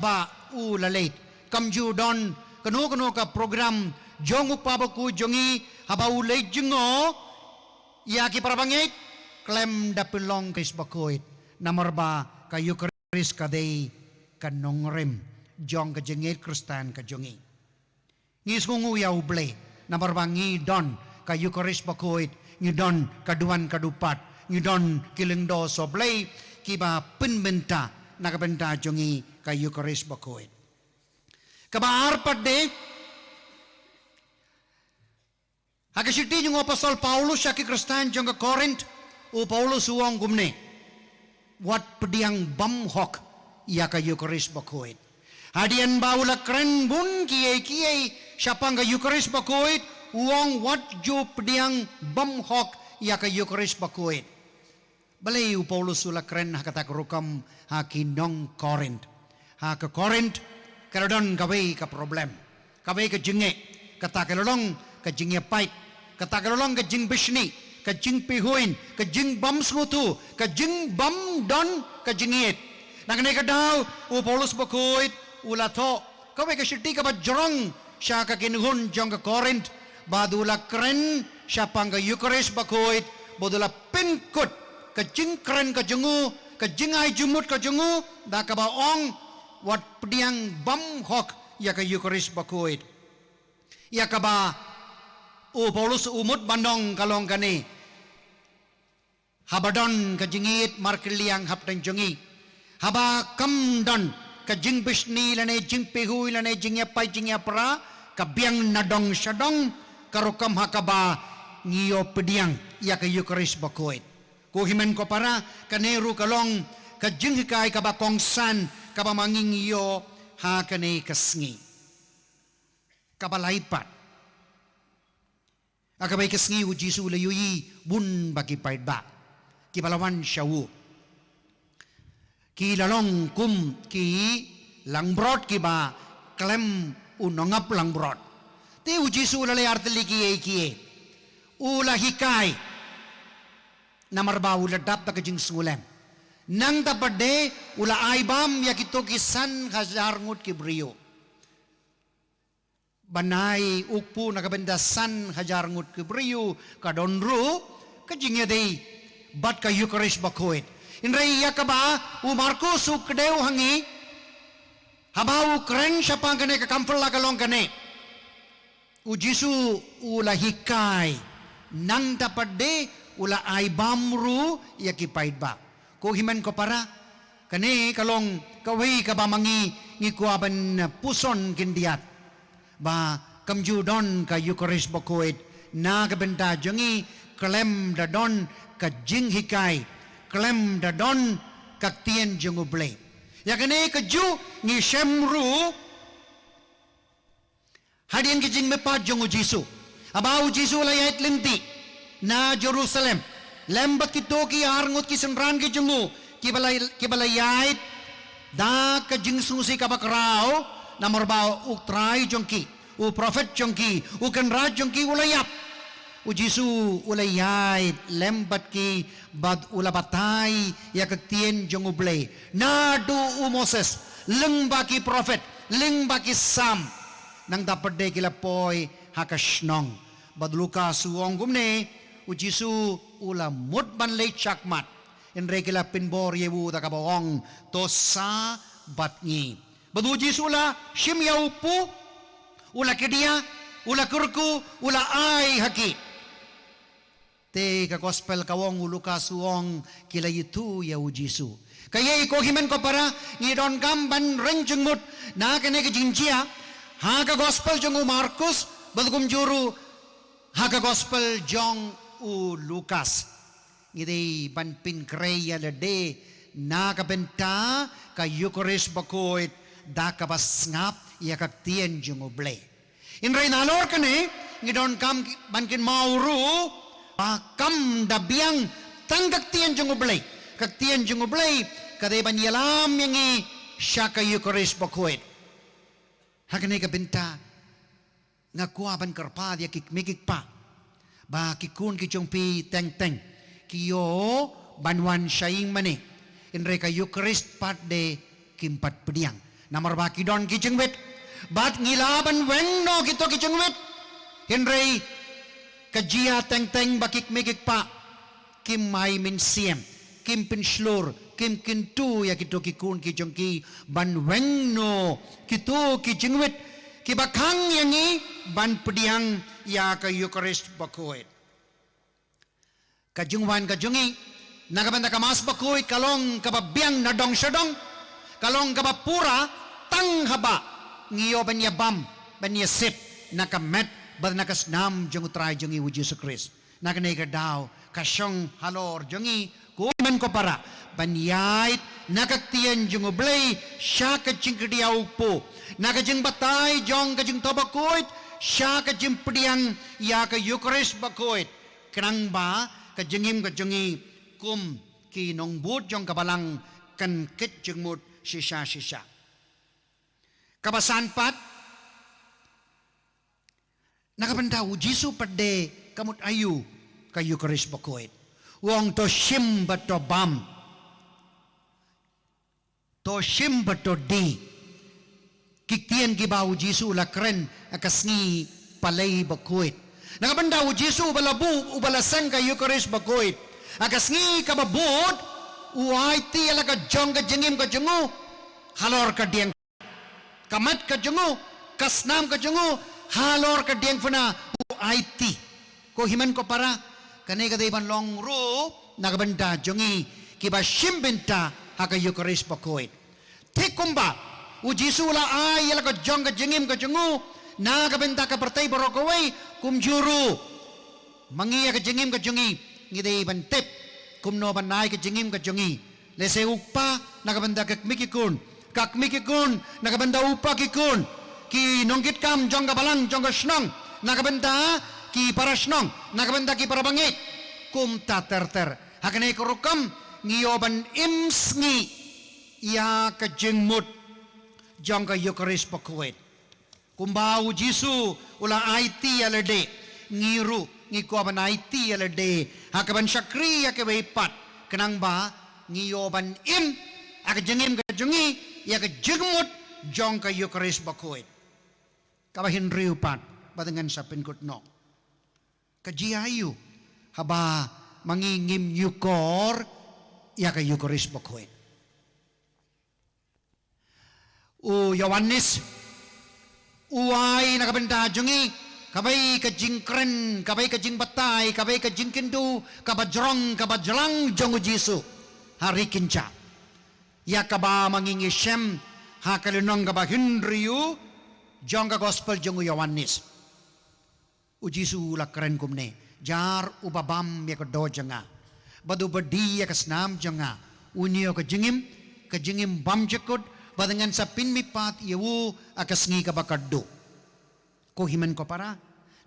ba ulalit kamju don kanu ka program jong upabaku jongi haba ulay jengo yaki parabangit klem dapilong kris bakoit namarba kayu kris kadei kanongrem jong ka jengit kristan ka jongi ngis ngungu ya uble namarba ngi don kayu kris bakoit ngi don kaduan kadupat ngi don kilengdo soblay kiba penbenta nakabenta jongi kayu kris bakoit kabar padde Hakisiti yung Apostol Paulus siya ki Kristan yung ka Corinth o Paulus uwang gumne wat pediang bamhok iya ka Eucharist bakoit hadian baula kren bun kiyay siya pang ka Eucharist bakoit uwang wat jo pediang bamhok iya ka Eucharist bakoit balay u Paulus ula kren hakatak rukam hakinong Corinth haka Corinth karadon kaway ka problem kaway ka jinge katakalolong ka jing pait katakalolong ka jing bishni ka jing pihuin ka jing bam smutu ka jing bam don ka jingit nanganay ka daw u Paulus bakoit ulato kaway ka siti ka ba jorong siya ka kinuhun jong ka Corinth badula kren siya pang ka Eucharist bakoit badula pinkut ka jing kren ka jungu ka jing ay jumut ka jungu da ka baong wat pediang bam hok ya ka Eucharist bakoit ya ka ba o Paulus umut bandong kalong kani habadon ka jingit markiliang haptang jongi haba kamdon ka jing bishni lane jing pihui lane jing yapay jing yapra ka biang nadong syadong karukam hakaba ngiyo pediang ya ka Eucharist bakoit kuhimen ko para kaneru kalong ka jing hikay ka ba kongsan ka ba manging iyo ha kane kasngi kabalaipat akabay kasngi u Jisu layuyi bun bagi paidba kibalawan syawu ki lalong kum ki langbrot kiba klem unongap langbrot te u Jisu lalay arteli kiye ula hikay namarba uladap ta kajing sngulem nang tapade ula aibam yakito kisan hazarngut kibriyo banai ukpu nakabendasan hajar ngut kebriyu kadonru kajingya dei bat ka Eucharist bakoit inrai yakaba u Markus u kedeu hangi habau kren siapa kane ka kampel la kalong kane u Jisu ula hikai nang tapade ula aibamru yakipaidba ko himan ko para kane kalong kawai ka bamangi ngikuaban puson kindiat ba kamju don ka Eucharist bakoit na kabenta jongi klem da don ka jing hikay klem da don ka tien jong uble yakane ka ju ni shemru hadien ki jing mepa jong Jisu abau Jisu layait linti na Jerusalem lembat ki toki arngut ki senran ki jongu kibalayait da ka jing susi ka bakrao namorba uktrai jongki u prophet jongki u kenraj jongki ulayap u Jisu ulayai lembat ki bad ulabatai ya ketien jong uble nadu u Moses lengba ki prophet lengba ki Sam nang daperde kilapoy hakashnong bad Lukas uong gumne u Jisu ula mutban lay chakmat enre kila pinbor yewu takabawong tosa batngi Badu Jisu ula shimyaw po, ula kedia, ula kurku, ula ay haki. Te ka gospel kawong Lukas uong kila itu ya u Jisu. Kaya iko himen ko para ngidon kamban renjeng mut na kene ke jinjia ha ka gospel jong u Markus badugum juru ha ka gospel jong u Lukas. Ngidei ban pin kreya lede na ka benta ka Eucharist bakoit da kabas ngap ya kaktien jung uble inray nalor kane ngidon kam bankin mauru pakam da biang tanggak tien jung uble kaktien jung uble kadai ban yalam yangi syaka Eucharist bakoit hakane ka benta ngakua ban karpa dia kikmikik pa ba kikun ki jong pi teng kiyo banwan syaing mane inray ka Eucharist pat de kimpat pediang Namar ba kidon kijengwit. Bat ngilaban wengno kito kijengwit. Henry kajia teng-teng bakik megik pa. Kim mai min siem. Kim pin slur. Kim kintu ya kito kikun kijengki. Ban wengno kito kijengwit. Kibakang yangi ban pediang ya ka Eucharist bakoit. Kajungwan kajungi nagabanda kamas bakoit kalong kababiang nadong syadong kalong kabapura tang haba ngiyo banya bam banya sip nakamet bad nakasnam jung utray jungi wuji Yesus Christ nakanay daw kasyong halor jungi kuman ko para banyait nakaktiyan jung ublay siya kajing kadiyaw po nakajing batay jong kajing tobakoit siya kajing pediang ya ka Eucharist bakoit kenang ba kajengim kajungi kum kinong bud jong kabalang kan kit jung mut sisa kabasan pat nakabanda Jisu pade kamut ayu ka Eucharist bakoit wong to shim bato bam to shim bato di kiktian gibaw Jisu lakren akasngi palay bakoit nakabanda Jisu balabu ubalasang ka Eucharist bakoit akasngi kababud uay ti alaga jong ka jengim ka jungo halor ka dieng kamat ka jungo kasnam ka jungo halor ka dieng funa uay ti ko himan ko para kanay ka dayban long ro nakabanda jongi kiba shimbenta haka Eucharist bakoit tikumba Jisu la ay alaga jong ka jengim ka jungo nakabenta ka partay barokaway kumjuru mangiya ka jengim ka jungi ngidayban tip kumno banay ka jingim ka jungi lese upa nakabanda kakmikikun nakabanda upa kikun ki nonggit kam jong kabalang jong ka snong nakabanda ki para snong nakabanda ki para bangit kum ta terter hakanay kurukam ngiyoban imsngi ya ka jingmut jong ka Eucharist bakuit kumbaw Jisu ula IT alade ngiru ngikuaban IT alade hakaban syakri akabaypat kenang ba ngiyoban im akajengim kajungi ya kajengmut jong ka Eucharist bakoit kabahin riupat batengan sa pinkutno kajiayu haba mangingim yukor ya ka Eucharist bakoit o Yohanes uay nakabenda jungi kabay kajing kren, kabay kajing batay, kabay kajing kindu, kabajrong, kabajlang jong Jisu hari kinca. Ya kaba mangingi Shem, hakalunong kaba Hinriyu, jong ka gospel jong Yohanes. Jisu la kren kumne, jar ubabam ya kado jonga, badu badi ya kasnam jonga, unyo kajingim bam jakod, badangan sa pinmipat yawu akasngi kabakado. Ko himan ko para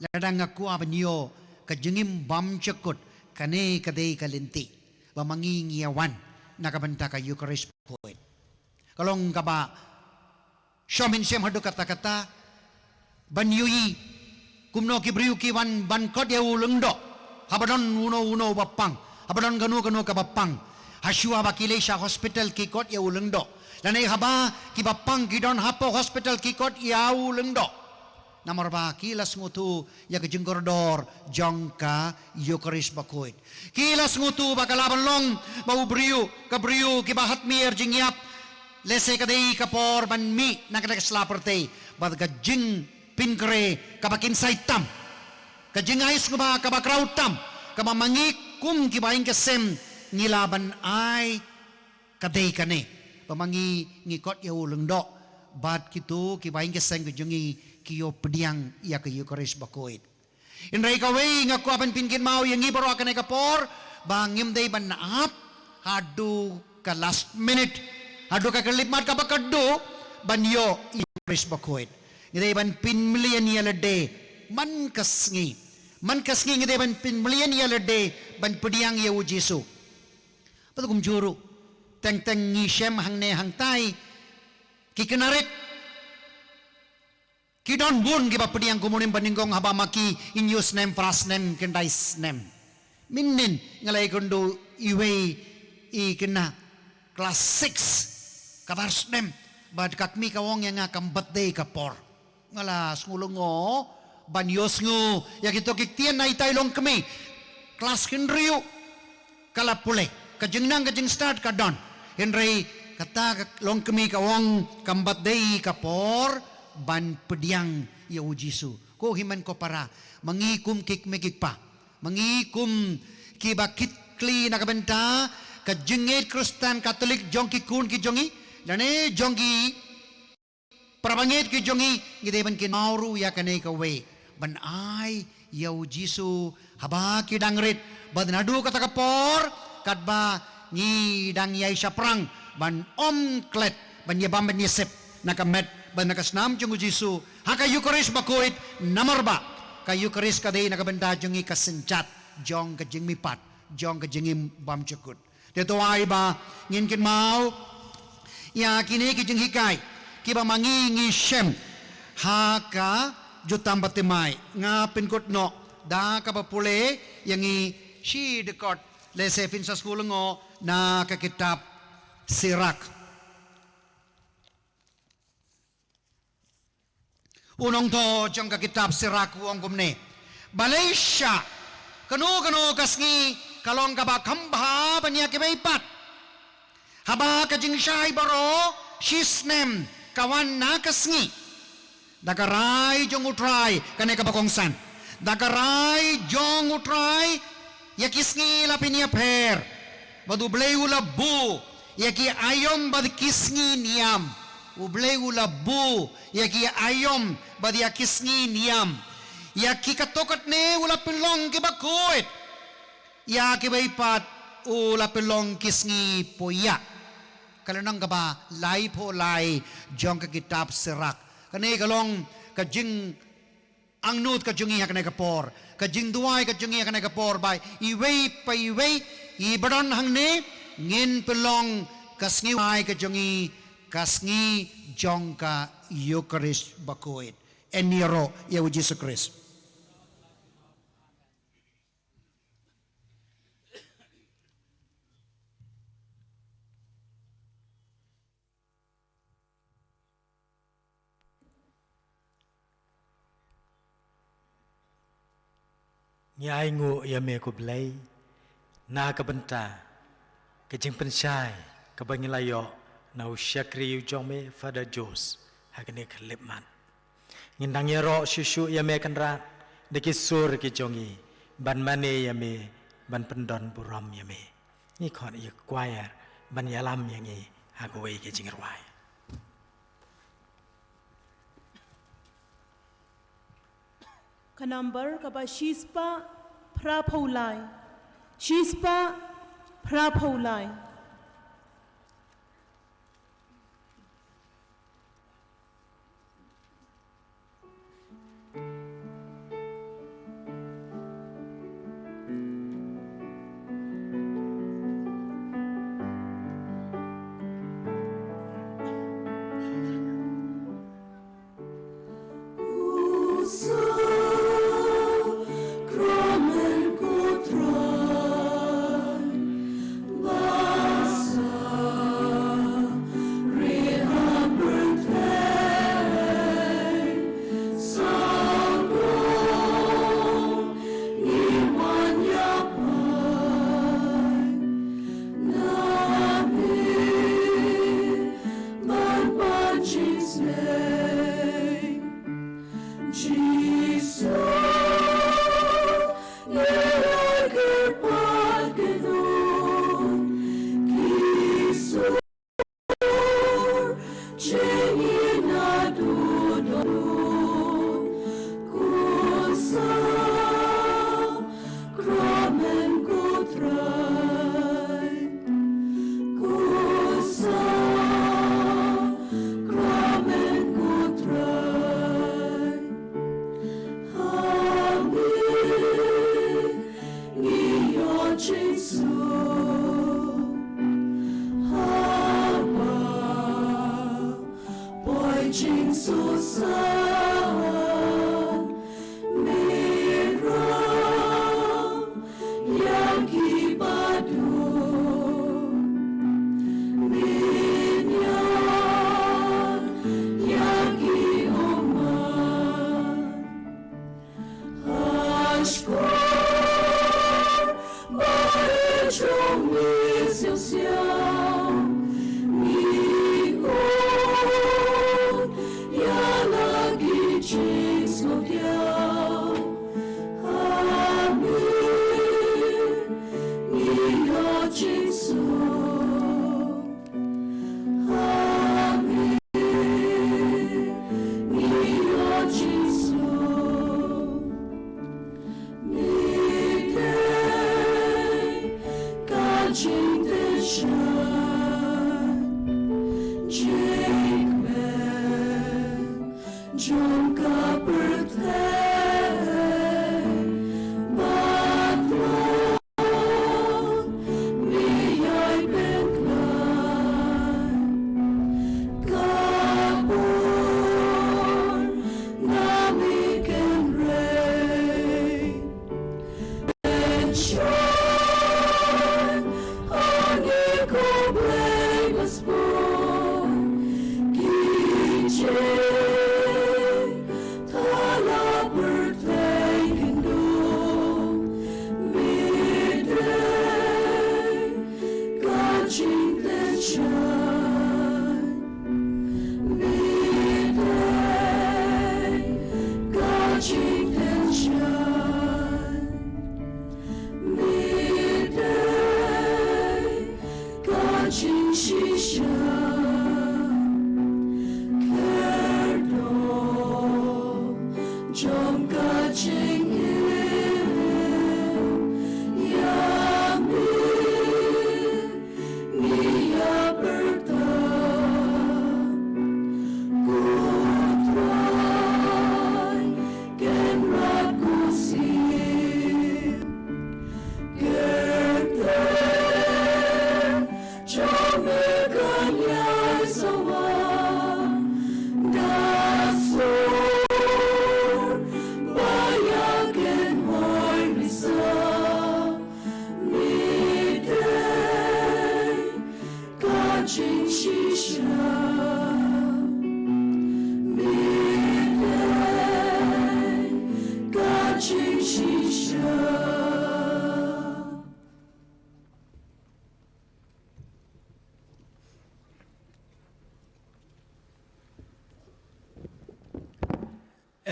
ladang aku abanyo kajengim bam cekut kane kadai kalinti bamangingiawan nakabanta ka Eucharist poet kalong kaba shomin sem hadu kata-kata banyui kumno kibriu kiwan ban kod ya ulengdo habadon uno bapang habadon ganu kabapang hasua bakilesha hospital kikot ya ulengdo lanai haba kibapang kidon hapo hospital kikot ya ulengdo Namor ba kilas ngutu ya kejengkordor jongka Eucharist bakoit. Kilas ngutu bakalaban long bau briu kibahat mir jingyap lese kadai kapor banmi nakada slaperte bad kajing pinkre kabakin saitam kajing ais kuba kabakrautam kabamangi kum kibaing kesem ngilaban ai kadai kane pamangi ngikot ya ulengdo bad kitu kibaing keseng kejungi kiyo pediang ya ke Eucharist bakoit. Inray kaway ngaku apan pinkin mau yang ibaro akan ay kapor bangim day ban naap hadu ka last minute hadu ka kalipmat ka bakado banyo Eucharist bakoit. Ngiday ban pinmilian yalade man kasngi ngiday ban pinmilian yalade ban pediang ya Jisu. Patukum juru teng ngisem hangne hangtay kikinarit Kidon bun kiba pediang kumunim paninggong habamaki in use name pras name kendais name. Minin ngalay kundo iwe ikena class 6 kabars name bad kakmi kawong yang ngakam birthday kapor. Ngalas ngulungo, banyos ngu, ya gitu kiktian na itaylong kami. Kelas Henryu, kalapule, kajeng start kadon. Henry kata long kami kawong kam birthday kapor, ban pediang ya ujisu. Ko himan ko para, mangikum kik megik pa. Mangikum kibakit kli nakabenta, kajengit Kristen Katolik jongki kun ki jongi, dane jongki Prabangit ki jongi gideban kin mauru ya kanay kawe ban ay yaw Jisu haba ki dangrit bad nadu kata kapor kadba ni dang yai saprang ban klet ban yabam ban yesep nakamet ban nakasnam jungu Jisu haka Eucharis bakuit namarba ka Eucharis kaday nakabanda jongi kasencat jong ka jing mipat jong ka jingim bam cukut dito ay ba ngin kin mau ya kini ki jing hikay kiba mangingi shem haka jutam batimay nga pinkot no da kapapule yangi si dekot lesefin sa school ngo na kakitap sirak unong to jang kakitap sirak uong kumne Malaysia kanu kasngi kalong kaba kambha banya kibaipat haba kajing syai baro shisnem kawan nakasngi dakarai jong utrai kanay kabakongsan dakarai jong utrai yakisngi lapinia per badu bleu labu yaki ayom bad kisngi niam ubleu labu yaki ayom bad yakisngi niam yaki katokat ne ulapilong kibakuit yaki baipat ulapilong kisngi poyak kalanang kaba lai po lai jong ka kitab serak kanay kalong kajing angnut kajungi kanay kapor kajing duay kajungi kanay kapor bay iway pa iway ibaron hangne ngin pelong kasngi ay kajungi kasngi jong ka Eucharis bakuit eniro yaw Jesus Christ Nyai ngu ya me ko blai na ka benta ke jing pensai ka bangilayo na usyakri ujong me Father Jos hakane khlipman ngindang yero syusyu ya me kanra de kisur ki jongi ban mane ya me ban pendon buram ya me ni khon ya choir ban yalam ya ngi hagwe ke jing rwai Kanambar kaba shispa prapaulai shispa prapaulai Jangka berteh Matlong Miyay beklan Kabur Nami can rain Ensyur Hani ko blameless born Kijay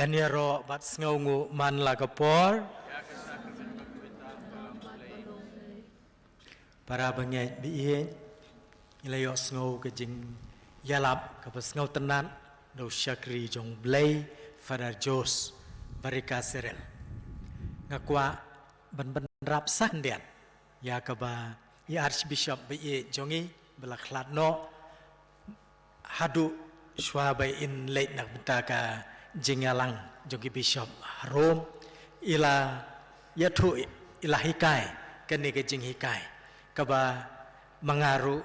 Eniaro bat sngaungu man lagapor para bangai biye ilayo sngaw ke jing yalap ke sngaw tenan do syakri jong blay Father Jos barika serel ngakwa ban rap sandian ya kaba ya Archbishop biye jongi belaklat no hadu shwa bay in late nak betaka jingalang jogi Bishop Rom ila yatu ila hikai kene ke jing hikai kaba mangaru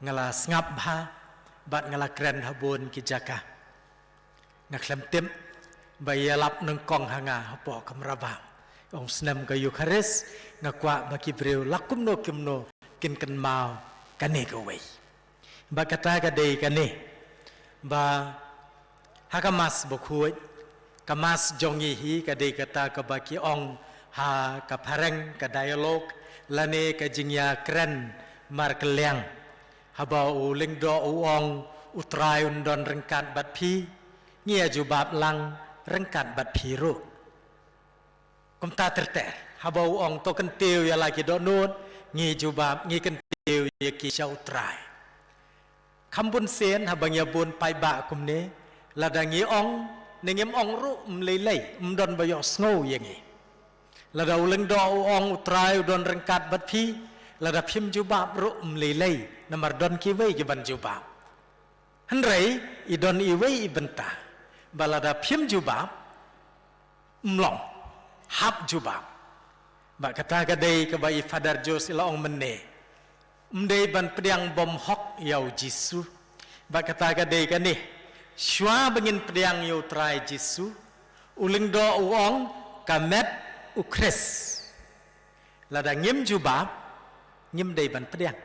ngala ngap ha bat ngala kren habon ki jaka ngaklem tim bayalap nang kong hanga hapo kamrabam ong snam ka Eucharis ngakwa baki breu lakum no kimno kin kan mau kane ka wei ba kata ka dei kane ba hakamas bokhuj kamas jongi hi kadai kata kabaki ong ha kapareng ka dialog lane ka jingya kren mar kelyang haba u lingdo u ong utrai undon rengkat bat phi ngia jubab lang rengkat bat phi ru komta terter haba u ong to kentiu ya lagi do nut ngi jubab ngi kentiu ya ki sha utrai khambun sen habang ya bun pai ba kumne ladangi ong nengem ong ru mlelei mdon bayo snow yengi lada uleng do ong utrai udon rengkat bat phi lada phim jubab ru mlelei namar don ki wei ban jubab hanrei idon i wei ibenta balada phim jubab mlong hap jubab ba kata gadei ka bai Father Jos ila ong menne mdei ban pediang bom hok yau jisu ba kata gadei ka ni shwa bengin pediang yu trai jisu uling do uong kamet ukres lada ngim jubab ngim dei ban pediang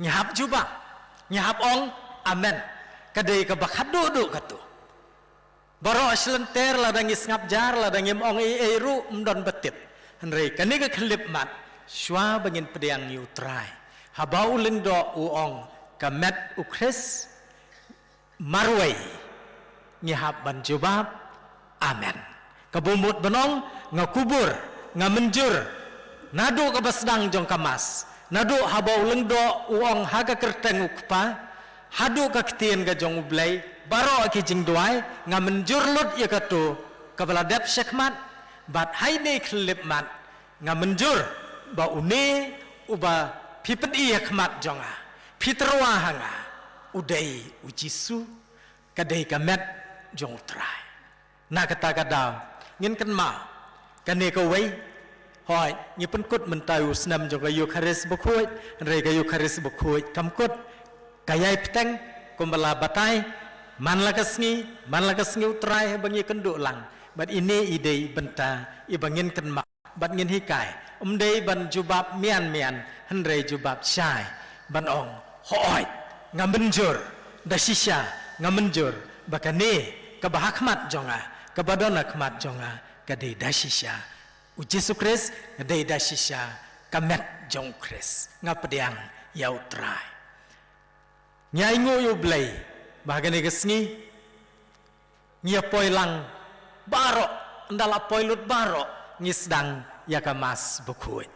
nyahap jubab nyahap ong amen kadei ka bakhadu du katu baro aslenter lada ngis ngap jar lada ngim ong eru mdon betit hanrei kani ka khlip mat shwa bengin pediang yu trai habau uling do uong kamet ukres marway ngihap ban jubab amen kabumut benong ngakubur ngamenjur nadu kabasdang jong kamas nadu habau lengdo uong haga kerteng ukpa hadu ka ketien ga jong ublay baro aki jing duai ngamenjur lut ya katu kabaladep syekmat bat haine klip mat ngamenjur ba une uba pipet iya kmat jonga pitrwa hanga udai ujisu kadai kamet jong trai na kata kadau ngin kan ma kane ka wei hoi ni pen kut men tayu snam jong ka Eucharis bukhui re ka Eucharis bukhui kam kut kayai peteng kumbala batai man la kasngi utrai bangi kenduk lang bat ini ide benta ibangin kan ma bat ngin hikai dei ban jubab mian henre jubab syai ban ong hoi ngamenjur dasisha ngamenjur bakane kabahakmat jonga kabadona khmat jonga kadai dasisha u Jesu Kris kadai dasisha kamet jong Kris ngapediang yau trai nyai ngo yu blai bahagane kesngi nya poilang baro ndala poilut baro ngisdang yakamas bukhui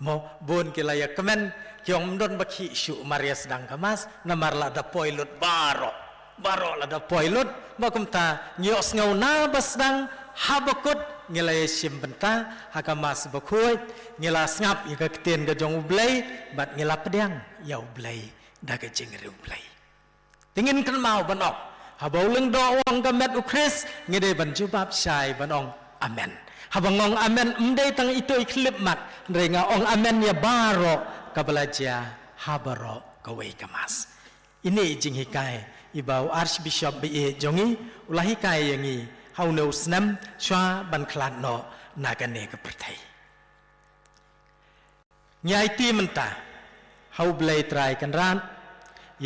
mo bon kilaya kemen kyong don bakhi shu Maria sedang kamas namar la da poilut baro la da poilut bakum ta nyos ngau na basdang habakut ngilaya simbenta hakamas bukhui ngila ngap yakakten ga jong ublai bat ngila pediang ya ublai daga jingri ublai tingin kan mau banok habau leng do wang kamet ukris ngide ban jubab syai banong amen habangong amen tang itu iklip mat renga ong amen ya baro kabalaja habaro kawai kamas ini jing hikai ibau Archbishop BA jongi ulahi kai yangi haune usnam swa ban klat no nagane ka pertai nyai ti menta hau blai trai kan ran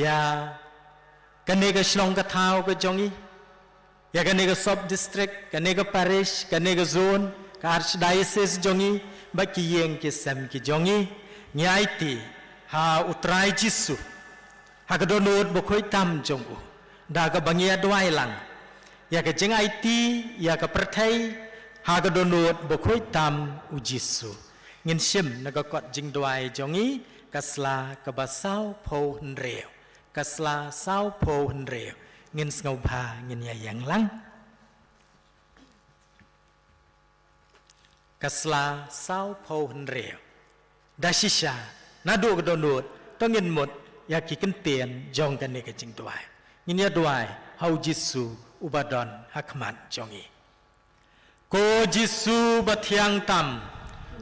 ya kanega shlong ka thau ka jongi ya kanega sub district kanega parish kanega zone ka archdiocese jongi baki yeng ke sam ki jongi nyai ti ha utrai jisu ha ka donot bokhoi tam jongu da ka bangia dwai lang ya ka jeng IT ya ka perthai ha ka donot bokhoi tam u jisu ngin sim na ka kot jing dwai jongi kasla ka basau pho nreu kasla sao pho nreu ngin ngau pha ngin ya yang lang kasla sao pho nreu dasisha nadu ka donot to ngin mot ya ki kan tien jong kan ne ka jing dwai ngin ya dwai hau jisu ubadon hakmat jongi ko jisu bathiang tam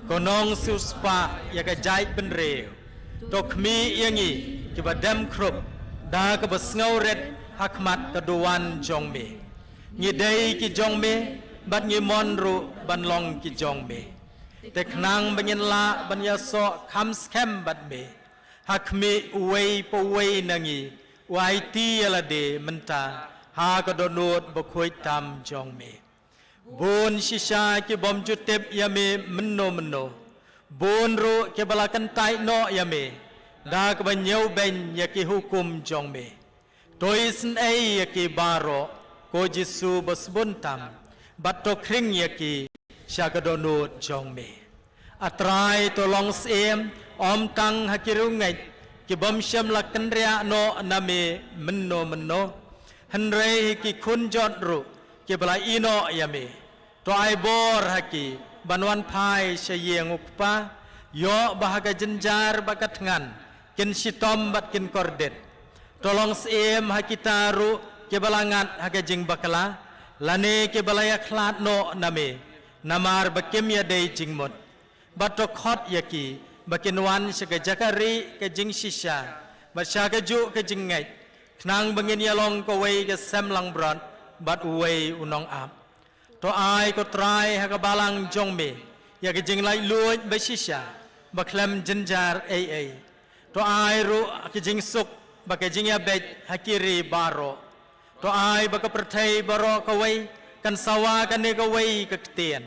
ko nong suspa ya ka jai ben reu to khmi yangi ki badam khrop da ka basngau ret hakmat kaduan jong me ngi dei ki jong me bat ngi monru ban long ki jong me te khnang banyin la ban ya so kham scam bat me hakmi uwei po wei nangi wai ti ala de menta ha ka donot bokhoi tam jong me bon shisha ki bom jutep ya me menno bon ro ke balakan tai no ya me da ka banyau ben ya ki hukum jong me toisen ai ya ki baro ko jisu basbun tam bato kring ya ki shagadonot jong me atrai to long sem om tang hakiru ngai ki bom syam lakan ria no name menno hanre ki kun jot ru ki bala ino ya me to ai bor haki banwan phai shayeng uppa yo bahaga jenjar bakat ngan kin sitom bat kin kordet tolong sem hakitaru ke balangat haga jing bakala lane ke balaya khlat no name namar bakem ya dei jingmot bato khot yaki bakinwan sega jakari ke jing shisha bashaga ju ke jingai knang bangin yalong ko wei ke semlang brot bat wei unong ap to ai ko trai haga balang jong me ya ke jing lai luoj bashisha baklem jenjar ai to ai ru ke jing suk baka jing ya bet hakiri baro to ai baka perthai baro ka wei kan sawa kan ne ka wei ka tien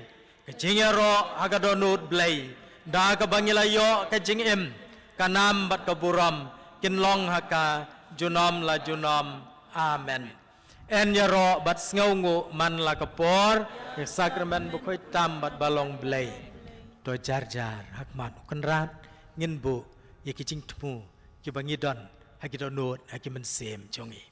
ka jing ya ro haga donut blai da ka bangila yo ka jing em kanam bat ka buram kin long haka junom la junom amen en ya ro bat ngau ngu man la ka por ke sakramen bu khoi tam bat balong blai to jar hakmat kan rat ngin bu ye ki jing tmu ki bangi don haki donut haki men sem jongi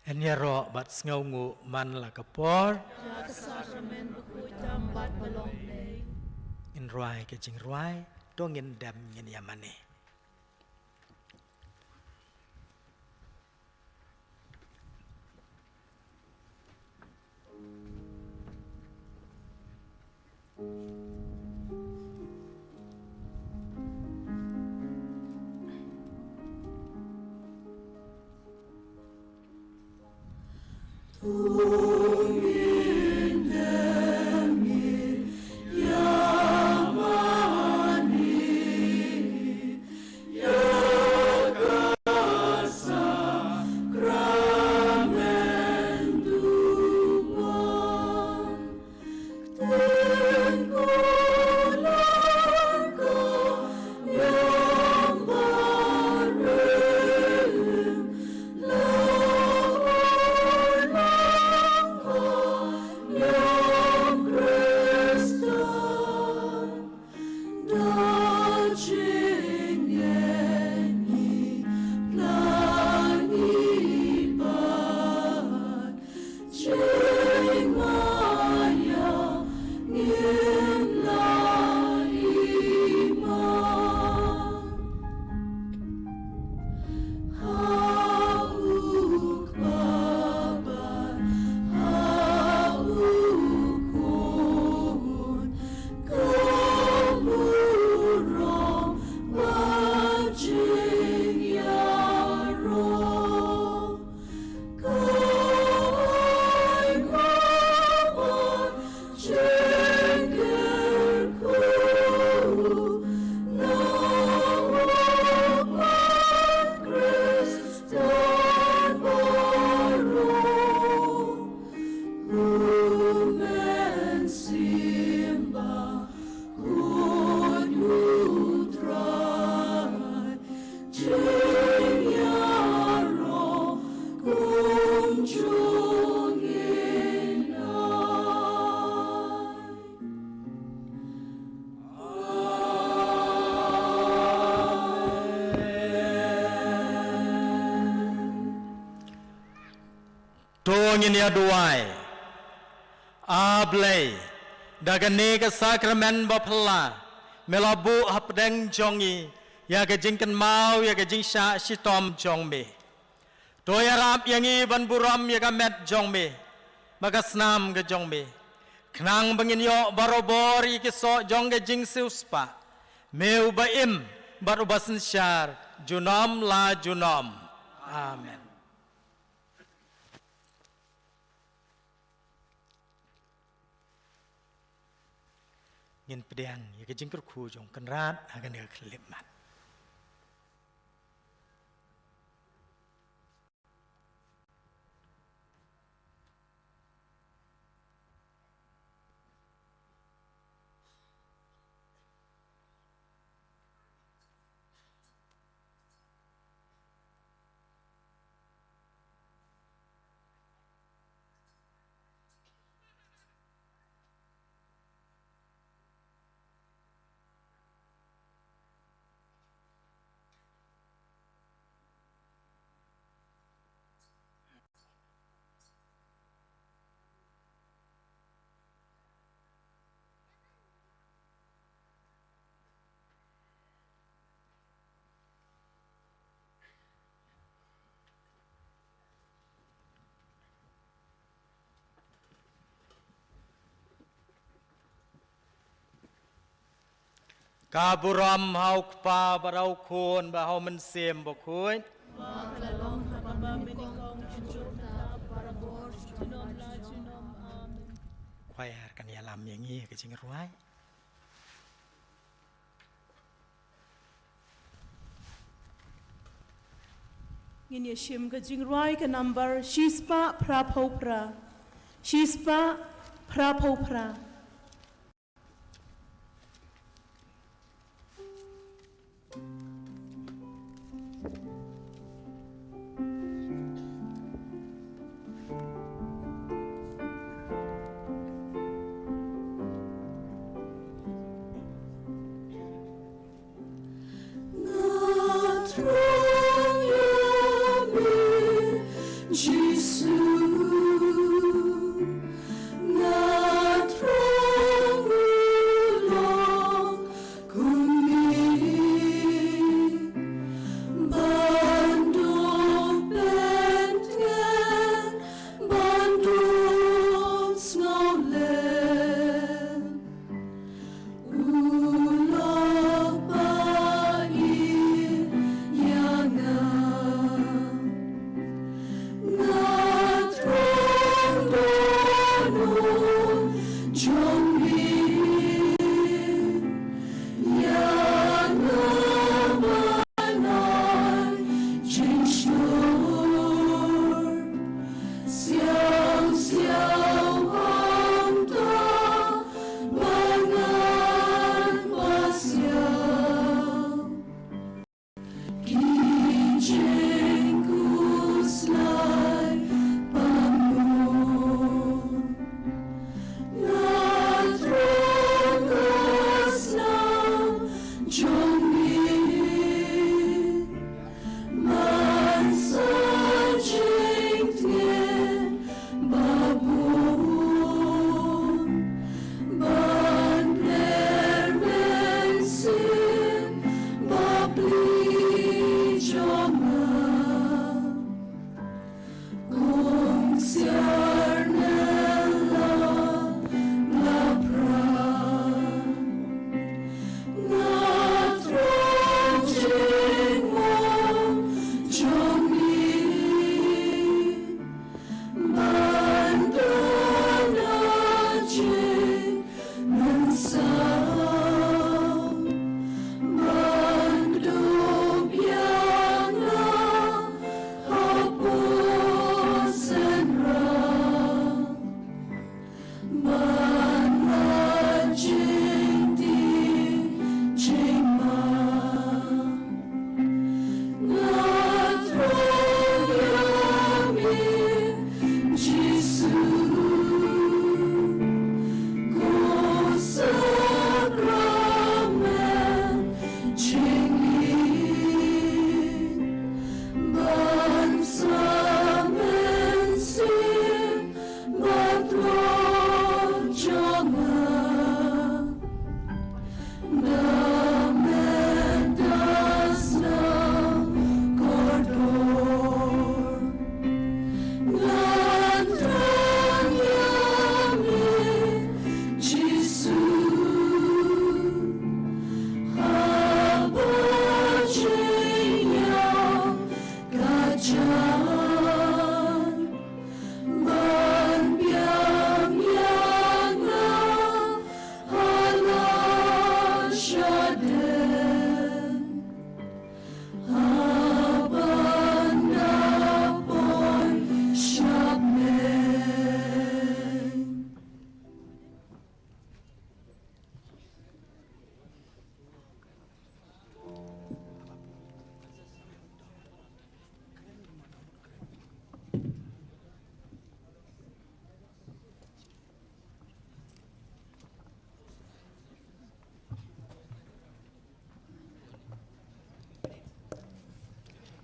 Enya ro bat ngau ngu man la kapor. Ya sakramen bakui tam bat balong play. In ruai ke jing ruai. Dong in dam ngin yamane. Dongin ya duai. Ablay. Dagane ke sakramen bapala. Melabu hapdeng jongi. Ya ke jingkan mau ya ke jingsha sitom jongbe. Doya rap yangi ban buram ya ke met jongbe. Maka snam ke jongbe. Knang bangin yo barobor ke so jong ke jing siuspa. Meu baim barubasan syar. Junom la junom. Amen. Ngin pedang ya ke jingkur ku jong kenrat akan dia kelip mat. Kaburam hau kpa barau kun bahau mensem bokuy. Makalong kapabaminikong chuchuta para bor junom la junom amen. Kwai harkan ya lam yang ini ke jing ruai. Ngin yeshim ka jingrai ka number shispa prapopra. Shispa prapopra. Jesus.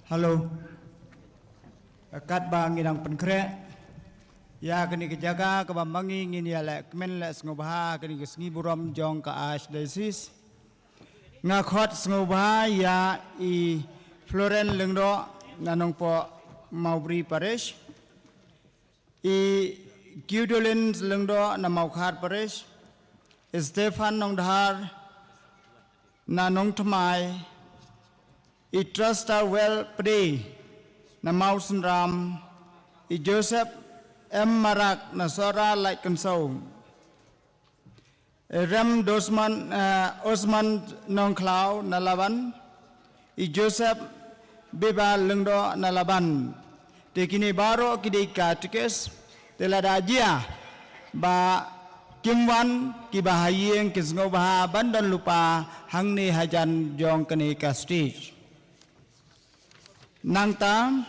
Halo, kat bang inang penkre, ya kini kejaga kebambangi ngini alek kemen lek sengobah kini kesengi buram jong ke Archdiocese. Ngakot sengobah ya I Floren lengdo nanong po Maubri Parish, I Gudolin lengdo na Maukhat Parish, Stefan nong dahar nanong Tamai. I trust our well pray na Mausen Ram, I Joseph M. Marak na Sora like console. Ram Dosman Osman Nong Clau na Laban, I Joseph Biba Lengdo na Laban. Tekini baro kidi katikes telada jia ba Kimwan kibahayeng kisngobaha bandan lupa hangni hajan jong kini ka stage. Nangta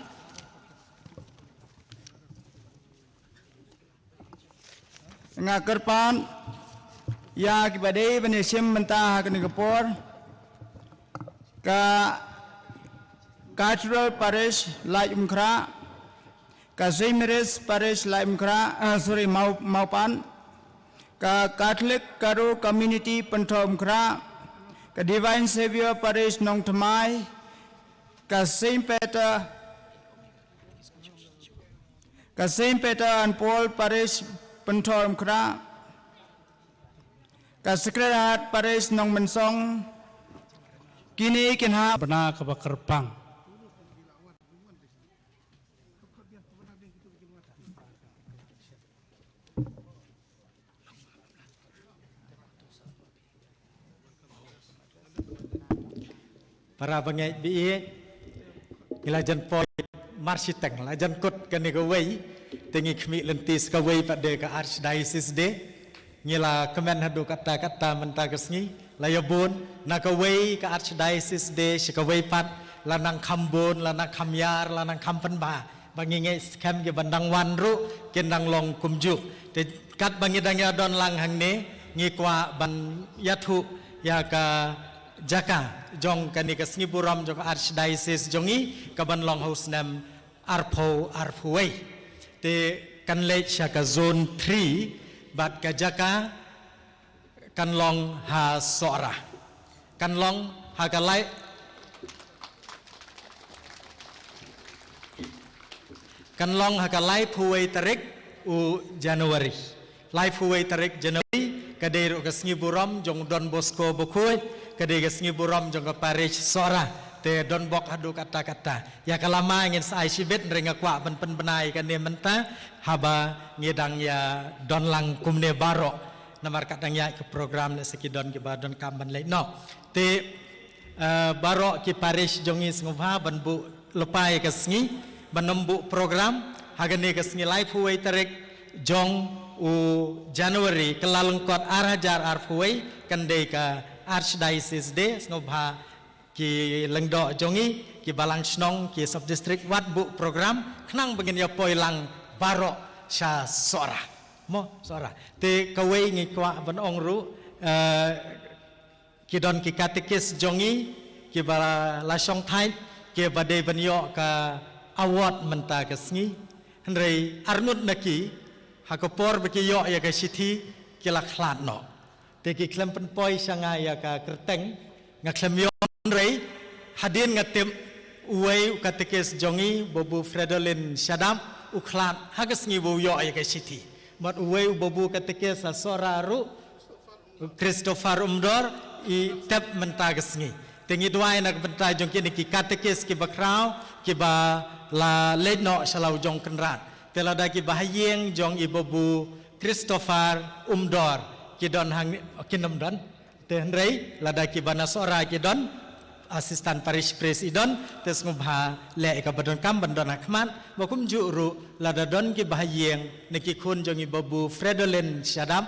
ngakerpan ya kibadai benesim mentah kini kepor ka Cathedral Parish Lai Umkra ka Zemiris Parish Lai Umkra Maupan ka Catholic Karo Community Pentau Umkra ka Divine Savior Parish Nong Tamai ka Saint Peter and Paul Parish Pentor Umkra ka Sekretariat Parish Nong Mensong kini kinha pernah ke Bakerpang. Para bangai bi ilajan poi marsiteng lajan kot kani gawai tengi khmi lentis gawai pada ka Archdiocese de ngila kemen hadu kata-kata mentagasngi layabun na gawai ka Archdiocese de sikawai pat lanang khambon lanang khamyar lanang khampanba bangi ngai skam ge bandang wanru kendang long kumju te kat bangi dang ya don lang hang ne ngi kwa ban yathu ya ka jaka jong kani kasngi buram jong Archdiocese jongi kaban long house nam arpuway te kan lech ka zone 3 bat ka jaka kan long ha sora kan long ha ka lai kan long ha ka lai puway tarik u January lai puway tarik January kadero kasngi buram jong Don Bosco Bokoi kadega sengi buram jong parish sora te don bok hadu kata-kata ya kalama ingin sai sibet renga kwa pen benai kan ne menta haba ngedang ya don lang kumne baro namar kadang ya ke program le seki don ke badon kamban le no te baro ki parish jongi sngubha banbu lepai ke sengi banembu program hagane ke sengi live way tarek jong Januari kelalengkot arhajar arfui kandai ka Archdiocese Day ngobha ki lengdo jongi ki balang snong ki subdistrict wat bu program knang begin ya poilang barok sha sora mo sora te kawai ngi kwa ban ong ru ki don ki katekis jongi ki bala la song thai ki bade banyo ka award menta ka sngi hendrei arnut naki hakopor beki yo ya ka sithi ki la khlat no te ki klem pen poi sanga ya ka kerteng nga klem yo hendrei hadin ngatem uwei katekis jongi bobu Fredolin Shadam uklat hagas ngi wo yo ya ka sithi mat uwei bobu katekis sora ru Christopher Umdor I tep menta ka sngi tengi duai nak benta jong ki ki katekis ki bakrau ki ba la ledno shalau jong kenrat telada ki bahayeng jong ibobu Christopher Umdor ki don hang kinam don te hendrei lada ki banasora ki don asistan parish president tes ngubha le ka badon kam bandon akman bokum juru lada don ki bahayeng neki kun jong ibobu Fredolin Shadam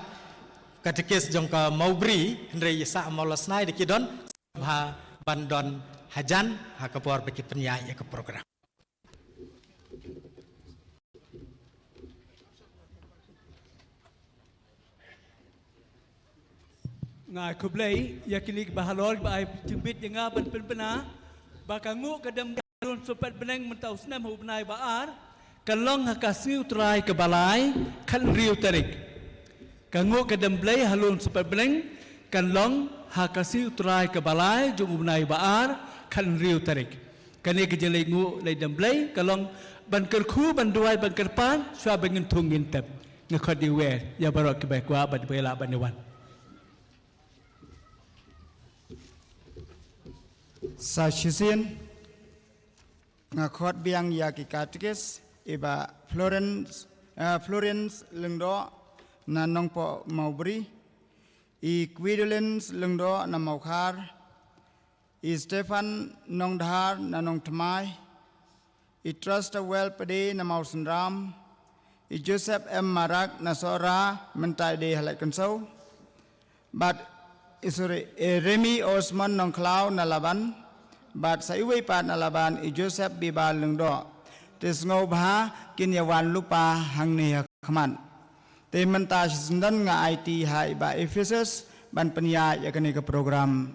katekis jong ka Maubri hendrei sa molasnai de ki don ha bandon hajan hakapor beki penyai ke program ngài khub lấy yakilik bahalor ba ai chimbit yang ban penpena bakangu kadam run sopat beneng mentau senam hubnai baar kalong hakasiu trai ke balai kan riu tarik kangu kadam blai halun sopat beneng kalong hakasiu trai ke balai jung hubnai baar kan riu tarik kani kejelai ngu lai dam blai kalong ban kerku ban duai ban kerpan swa bengin tungin tep ngakot diwer ya barok ke bakwa ban bela ban dewan Sa Shisian ngakot biang ya ki katekis iba Florence lengdo na nongpo Maubri I Quidolins lengdo na Maukar I Stefan nongdhar na nong Tmai I Trust Well Pede na Mausendram I Joseph M Marak na Sora mentai de halak kensau but Remy Osman nong Cloud na Laban bat sa iway pat na Laban I Joseph Bibal lengdo tes ngobha kinyawan lupa hang niya kaman te menta sindan nga IT hai ba Ephesus ban penya ya kani ke program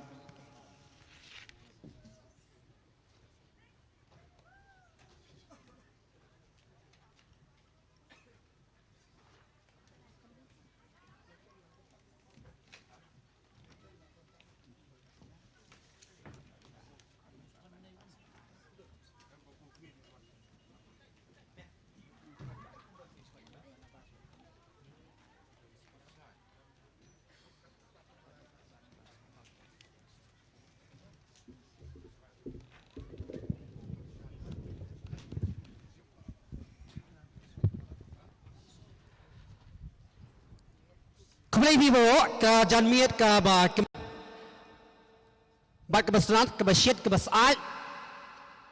Kembali bibo ke janmiat ke bat kebasnat kebasyat kebasat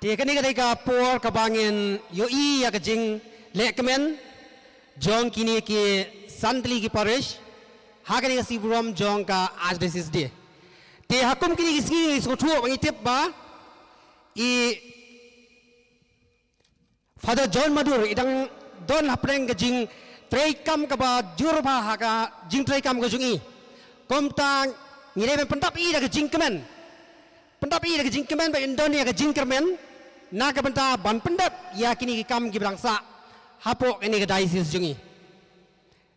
dia kini ketika por kebangin yoi ya kejing lekmen jong kini ki santli ki parish hakani si buram jong ka Archdiocese dia te hakum kini kisi sotu mengitip ba I Father John Madur idang don lapreng kejing Traikam kaba jurba haka jing traikam ke jungi. Komtang ngire pentap I dah jing kemen. Pentap I dah jing kemen ba Indonesia ke jing kemen. Na ke benta ban pendap ya kini kam ki berangsa. Hapok ini ke diocese jungi.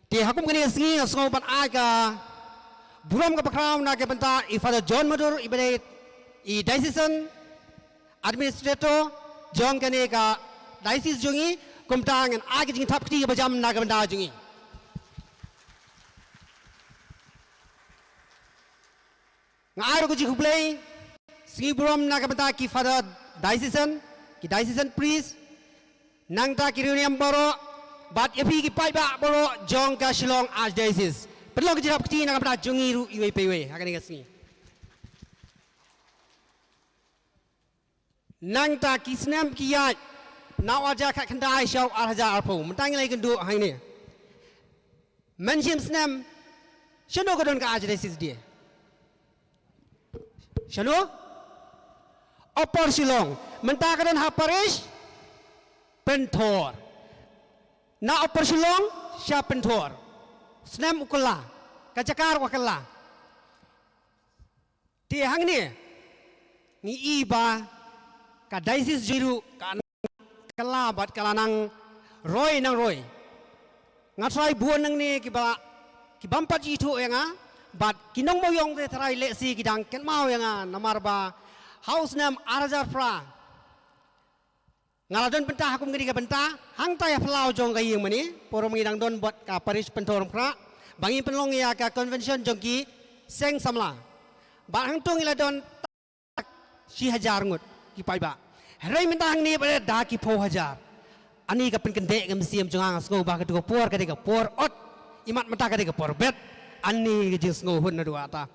Di hakum kini singi ngau ban aga. Buram ke background na ke benta I Father John Madur ibadat I diocesan administrator jong kini ka diocese jungi. Kumtangan agi jing tap ketiga bajam naga benda jungi. Ngairo ko jikuplay singi buram naga benda ki Father diocesan priest nangta ki reunion boro bat yapi ki pai ba boro jong ka Shillong Archdiocese. Perlu ko jingap ketiga naga benda jungi ru iwe pewe hakani kasni. Nangta ki snam ki yat Now aja kat kendai show arhaja arpo. Mentang lagi kenduk hari ni. mention snem shano kadon ka ajresis dia shano opor silong menta kadon ha parish pentor na opor silong sya pentor snem ukula kajakar wakala ti hang ni iba ka diocese jiru ka kala bat kala nang roy ngatrai buon nang ni ki bampat itu yang bat kinong moyong te trai le si kidang ken mau yang namar ba house nam arajar pra ngaladon pentah aku ngiri ka pentah hang tay plau jong ka yeng mani porom ngidang don bot ka parish pentorom pra bangi penlong ya ka convention jong ki seng samla bat hang tung ila don si hajar ngut ki pai ba rai mentang ni pada dah ki 4,000 ani ka pen kendek ngam siam jungang sngo ba ka por ka de por ot imat mata ka de por bet ani ka jing sngo hun na dua ta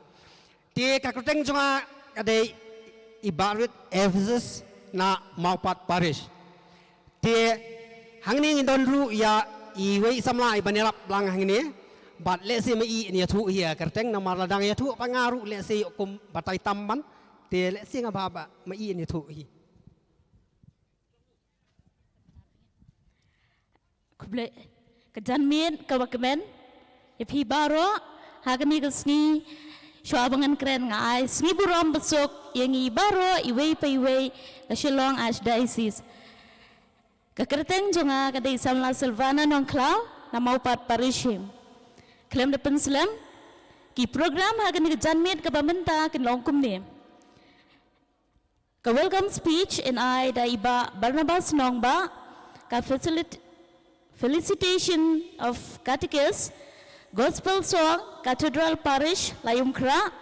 ti ka kuteng junga ka de ibarat Ephesus na maupat parish ti hang ni don ru ya i wei samla i banelap lang hang ni bat le si ma i ni thu ya kerteng na mar ladang ya thu pangaru le si kum batai tamban ti le si nga ba ma i ni thu hi kuble kejanmin kawakemen epi baro hagani kesni swabangan keren ngai sni buram besok yang i baro iwei pa iwei ke Shillong Archdiocese kekerteng jonga kadai samla silvana nong klau na maupat parishim klem depan selam ki program hagani kejanmin kabamenta ken longkum ni ka welcome speech in I da iba Barnabas nongba ka felicitation of catechist, gospel song, cathedral parish, Layumkra,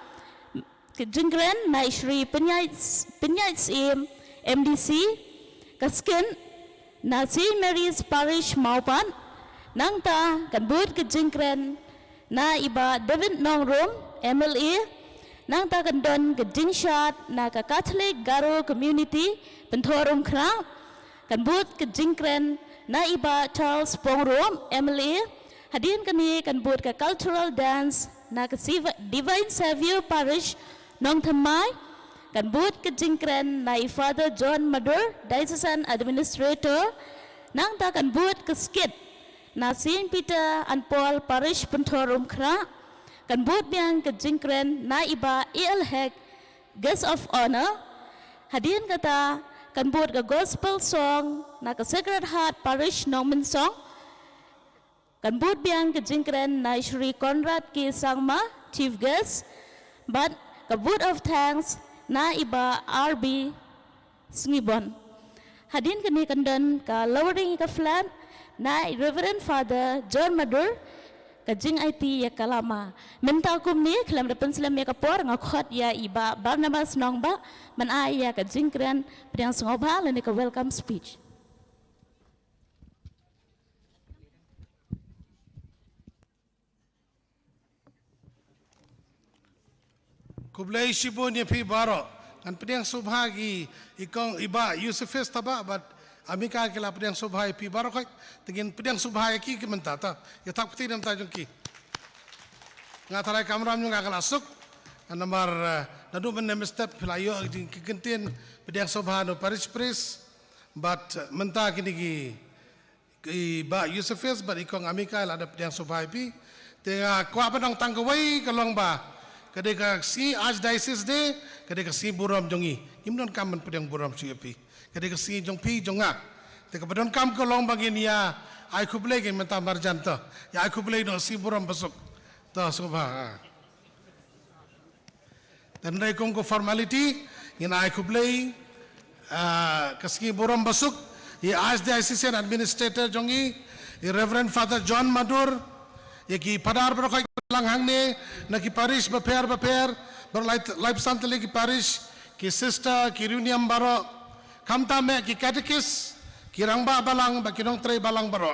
Jingren, Naishri, Pinyaits MDC, Kaskin, Nasi Mary's parish Maupan, Nangta, Kanbud ke Jingren, Na iba David Nongrum, MLA, Nangta Kandon ke Jingshat, Na ka Catholic Garo community, Pentorum Kra, Kanbud ke Jingren, na iba Charles Pongrom Emily hadin kani kan buat ka cultural dance na ka Divine Savior Parish nong thamai kan buat ka jingkren na Father John Madur Diocesan Administrator nang ta kan buat ka skit na Saint Peter and Paul Parish Pentorum Kra kan buat biang ka jingkren na iba Hek Guest of Honor hadin kata kan buat ka gospel song na ka Sacred Heart Parish Nongmen Song kan buat biang ka jingkren na Shri Conrad K. Sangma Chief Guest but ka vote of thanks na iba RB Snibon hadin kani kandan ka lowering ka flat na Reverend Father John Madur ka jing IT ya kalama mental kum ni kelam depan selam ya kapor ngakot ya iba Barnabas nongba man ay ya ka jingkren priang sngoba lene ka welcome speech kublai shibun ya pi baro kan priang subhagi ikong iba Yusufes taba but amika kila priang subhai pi baro kai tegin priang subhai ki mentata ya tak peti nam tajung ki ngatarai kamram nyung akal asuk namar nadu menem step pelayo ki gentin priang subha no parish priest but menta kini ki ba Yusufes but ikong amika ada priang subhai pi tenga kwa panang tangkawai kalong ba kadeka si Archdiocese de kadeka si buram jongi imnon kam pedang buram siapi kadeka si jong pi jonga te kabadon kam ko long bagin ya ai kublai gen menta marjan to ya ai kublai no si buram besok to subha dan dai kong ko formality yin ai kublai kaski buram besok ya Archdiocese administrator jongi Reverend Father John Madur yaki padar berkai langhang ne naki parish beper berlife santale ki parish ki sister ki runiam baro kamta me ki catechist ki rangba balang ba ki nong tre balang baro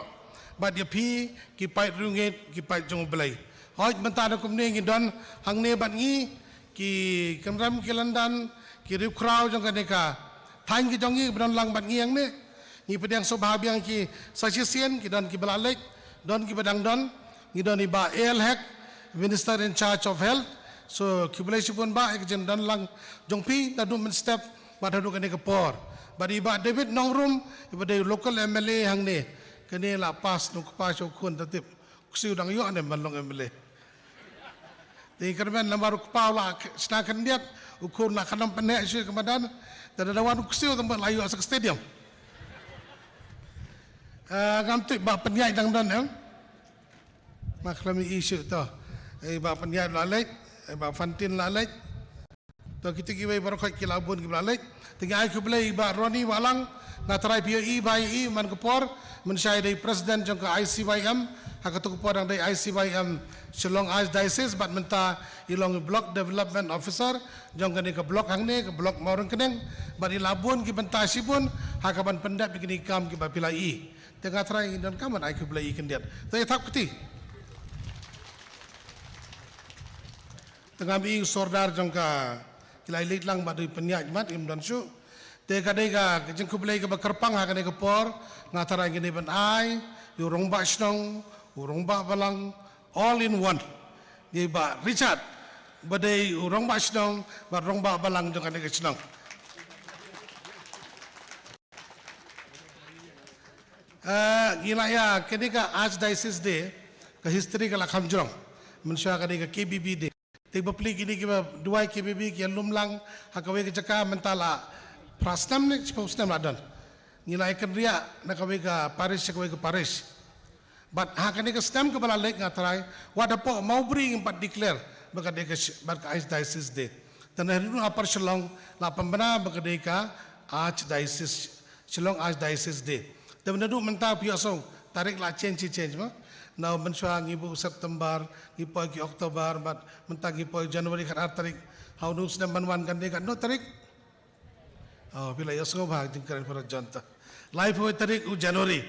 ba dia pi ki pai rungit ki pai jong belai hoj mentana kum ne ngi don hang ne ban ngi ki kamram ki landan ki riu krau jong kaneka thang ki jong ngi don lang ban ngi yang ne ngi pedang sobha biang ki sasisien ki don ki balalek don ki badang don ngidon iba Elhek, Minister in charge of health. So kibulay sipon ba ikjen dan lang jongpi nadu men step badadu kani kapor. Badi iba David Nongrum iba de local MLA hang ni kani la pas nu pas kun tatip kusiu dang yo ane malong MLA. Di kermen lamar kepala senakan dia ukur nak kanam penek isu kemadan dan dawan kusiu tempat layu asak stadium. Ngamtuk ba penyai dang dan maklami isu tu. Ba penyai lalek, ba fantin lalek. Tu kita kiwai barokat kilabun kibalek. Tinggal aku beli ba Roni Walang ngatrai POE bai man kepor mensyai dari presiden jong ke ICYM hakatu kepor dang dari ICYM Shillong Archdiocese bat menta ilong block development officer jong kani ke block hang ni ke block Maurang Keneng bat ilabun ki benta sipun hakaban pendat bikini kam ki bapilai tengah trai dan kaman aku beli kendiat tu tak peti tengah bi sordar jong ka kilai lit lang bat penyak mat im dan su te kadai ka jeng ku beli ke bakerpang ha kadai ke por ngatara gini ban ai yurong ba snong urong ba balang all in one ye ba Richard badai urong ba snong ba rong ba balang jong kadai ke snong gila ya kini ka Archdiocese Day ke history ka lakham jong mensya kadai ke KBB Day te bapli gini ke dua KBB ke lumlang hakawe ke jaka mentala prasnam ni prasnam ladan nilai kerja nak kawai ke Paris kawai ke Paris but hakani ke stem ke bala lek ngatrai wada po mau bring empat declare bagade ke Archdiocese Day dan hari nu apar Shillong la pembena bagade ke Shillong Archdiocese Day dan menadu mentah piasong tarik la change ma now mensua ngibu September ngipo ki Oktober but mentah ngipo Januari kan tarik how nu sedang banwan kan dia kan no tarik oh bila ya semua bahag jengkar para jonta live ho tarik u Januari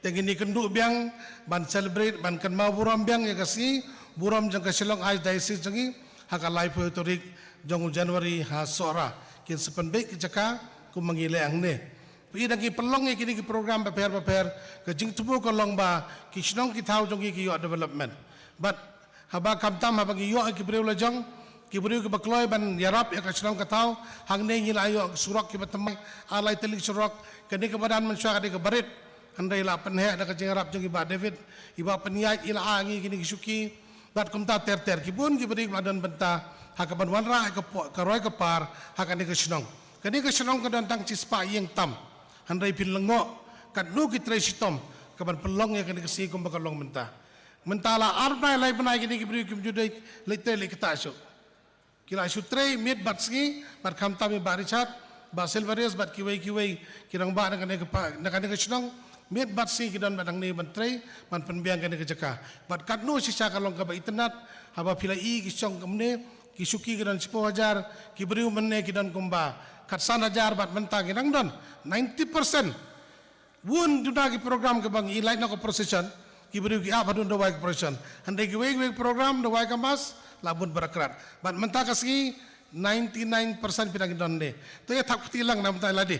tengini kendu biang ban celebrate ban kan mau buram biang ya kasi buram jang ka Shillong Archdiocese jangi haka live ho tarik jong Januari ha sora kin sepenbek ke jaka ku mangile ang ne pi dang ki pelong ki ni program paper ke jing tubu ko long ba ki Shillong ki thau jong ki yo development but haba kamtam haba ki yo ki breu la jong ki breu ki bakloi ban yarap ya ka Shillong ka thau hang ne ngil ayo surak ki batamai alai telik surak kani ke badan mensya ka barit handai la penhe da ka jing rap jong iba David iba penyai ila angi kini ki suki bat kumta ter ki bun ki beri ladan benta hakaban wanra ka roi ka par hakani ke Shillong ka dan tang cispa yang tam handai pin lengo kat nu ki tre sitom kaban pelong ya kani ke si kum bakalong mentala arna lai penai kini ki beri ki judai lete le kita so kila sutre mit batski bat kham tami Richard ba Silverius bat kiwei kirang ba nak ke Shillong mit batsi kidan badang ni bantrei ban penbiang kani ke jaka bat kat nu sisa kalong ka ba internet haba pilai ki song kamne ki suki kidan 10,000 ki beri menne kidan kumba kat 1,000 bat mentang kidan don 90% wun duna ki program ke bang ilai na ko procession ki beri ki apa dun dawai procession handai ki wei program dawai kamas labun berakrat bat mentang kasi 99% pinang kidan ne to ya tak tilang nam tai ladi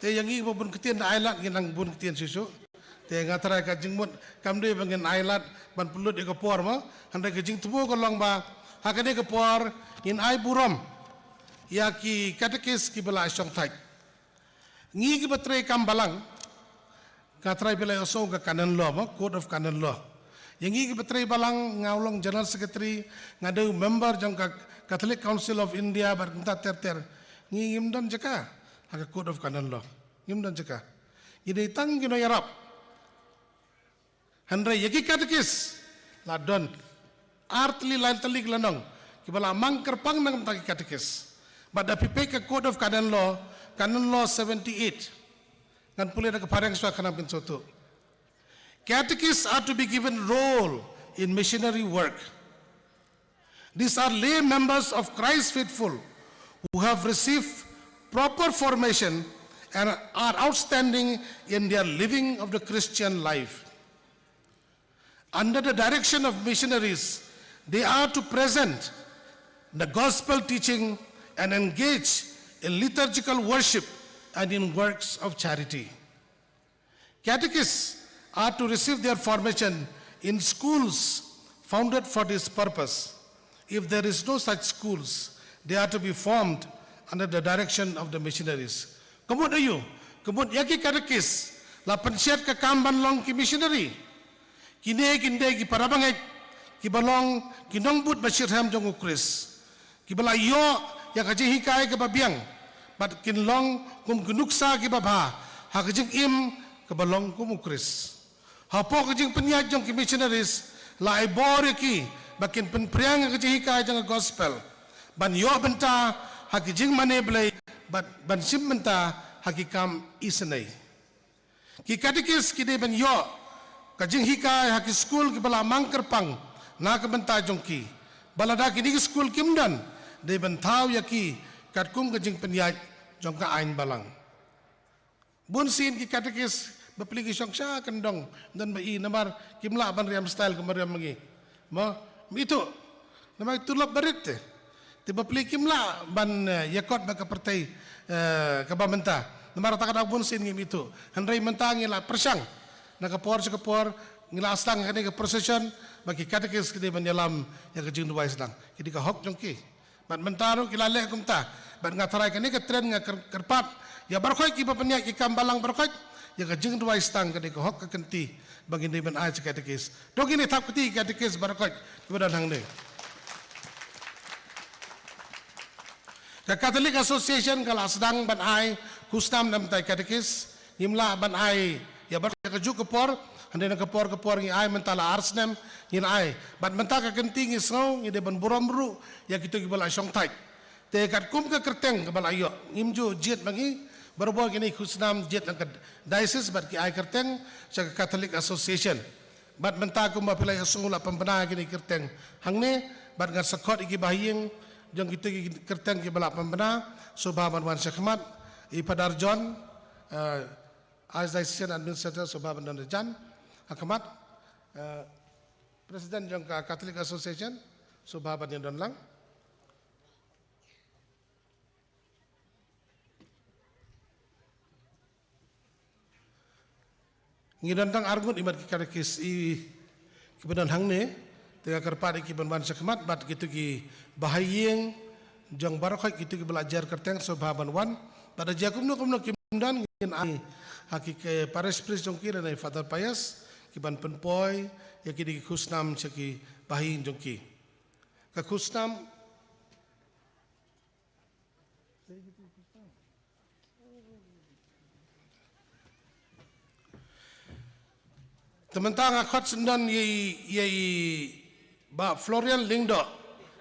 te yang i bun ketien ailat ginang bun ketien susu te ngatrai ka jingmut kamde bangen ailat ban pulut ke por ma handai ke jing tubu ko long ba hakane ke por in ai buram ya ki katekis ki bela syong thai ngi ki batre kam balang katrai bela osong ka canon law ma code of canon law yang ngi ki batre balang ngaulong general secretary ngadu member jang ka Catholic Council of India bar kunta ter ngi ngimdan jaka haka code of canon law ngimdan jaka ini tang kino yarap handrai yaki katekis ladon artli lain telik lanong kibala mangker pang nang taki katekis bada pipe ke code of canon law 78 ngan pulih ke parang swa kanam pin soto catechists are to be given role in missionary work. These are lay members of Christ faithful who have received proper formation and are outstanding in their living of the Christian life. Under the direction of missionaries, they are to present the gospel teaching and engage in liturgical worship and in works of charity. Catechists are to receive their formation in schools founded for this purpose. If there is no such schools, they are to be formed under the direction of the missionaries. Kemud ayu, kemud yaki katekis, la pensiat ke kamban long ki missionary. Kine kinde ki parabangai, ki balong ki nongbut bashir ham jong ukris. Ki bala yo ya kaji hikai ke babiang, bat kin long kum kunuksa ki babha, ha kajing im ke balong kum ukris. Hapo kajing penyat jong ki missionaries, la ibor ki bakin penpriang kaji hikai jong gospel. Ban yo benta haki jing mane blai ban sim benta haki kam isenai. Ki katekis ki de ban yo kajing hikai haki school ki bala mangker pang na ka benta jongki. Balada ki di school kimdan de ban thau yaki kat kum kajing penyaj jong ka ain balang. Bun sin ki katekis bapli ki syongsha kendong dan bai namar kimla ban riam style kemariam mangi. Mo itu namai tulap berit tiba pelikim lah ban yakot baka partai kabamenta namara takad abun sin ngim itu handai mentang ngila persang na kapor ngila astang kani ke procession bagi katekis kini ban dalam ya kejing dua sedang kini ka hok jongki ban mentaro kila lek kumta ban ngatarai kani ke tren nga kerpat ya barkhoi ki bapenya ki kambalang barkhoi ya kejing dua sedang kani ka hok ke kenti bagi ni ban ai katekis dok ini tap keti katekis barkhoi kemudian hang ni. The Catholic Association kalau sedang ban ai kusnam nam tai katekis himla ban ai ya bar keju kepor ande na kepor ngi ai mentala arsnem ngi ai ban menta ka kenting isau ngi de ban boromru ya kitu ki bala syong tai te kat kum ka kerteng ke bala ayo imju jet bangi berbo gini kusnam jet ang diocese bat ki ai kerteng sa Catholic Association bat menta kum ba pilai sungula pembena gini kerteng hangne bat ngar sakot iki bahiyeng jong kita kerteng ki balap pembena Subha Banwan Syekmat Ipadar John Association Administrator Subha Banwan Jan Akamat Presiden jong Catholic Association Subha Banwan Donlang ngidantang argut imat ki karekis i kebenan hangne tega kerpat ki Banwan Syekmat bat gitu ki bahayeng jang barakoi gitu ki belajar kerteng Subha Banwan pada jakum no kimdan ngin ai haki ke paris pris jongki dan Father Payas ki ban penpoi ya ki di kusnam ceki bahayeng jongki ka kusnam tementang akot sendan ye ba Florian Lingdo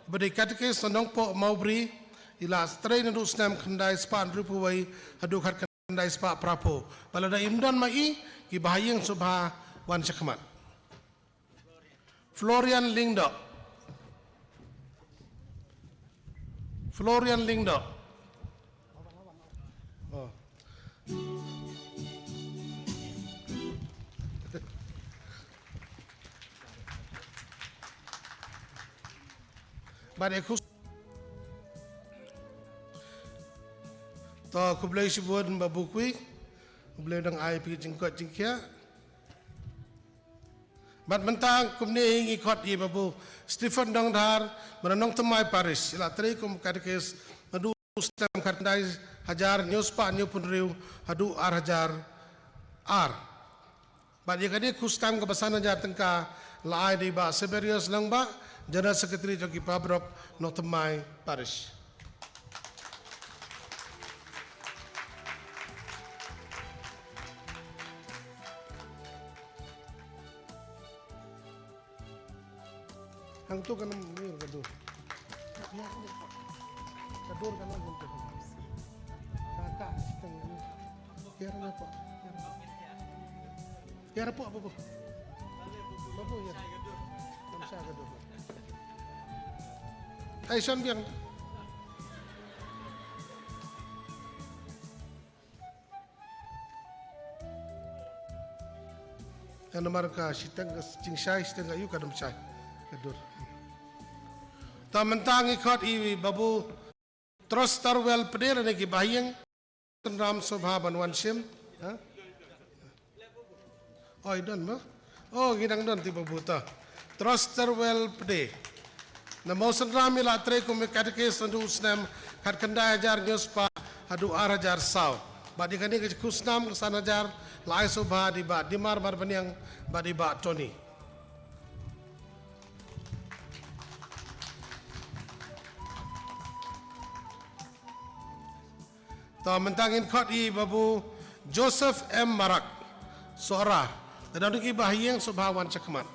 beri katekis sonong po maubri ila strain ndu snam khandai span rupuwai hadu khat khandai spa prapo balada imdan mai ki bahayeng Subha Wan Syekmat Florian Lingdo oh Pada aku to kublai sibun babukui kublai dang ai pi jingkot jingkia bat mentang kumni ingi kot i babu Stephen dang dhar merenong temai Paris ila tri kum katekes adu stem khandai hajar news pa new punriu adu ar hajar ar bat ye kadi kustam ke basana ja tengka lai di ba Siberius lang ba General Secretary Jogi Pabrok Notemai Parish. Hang tu kan mir kadur. Kadur kan untuk. Kakak setengah. Kira apa? Kira apa apa? Apa ya? Kamsa kadur. Aison biang yang nomor ka sitang cingsai sitang ayu kadam sai kadur ta mentang ikot i babu terus tarwel peder neki bahayeng Ram Subha Banwan Sim Oh, idon ba? Oh, ginang don tiba buta. Trosterwell pede. Na mosen rami la tre kum katekes ndu snam had kanda jar news pa hadu arajar saw. Ba di kani ke kusnam sanajar lai subha di ba dimar mar baniang ba di ba Tony. Ta mentangin khot I babu Joseph M Marak Sora dan ki bahiyang subhawan cakmat.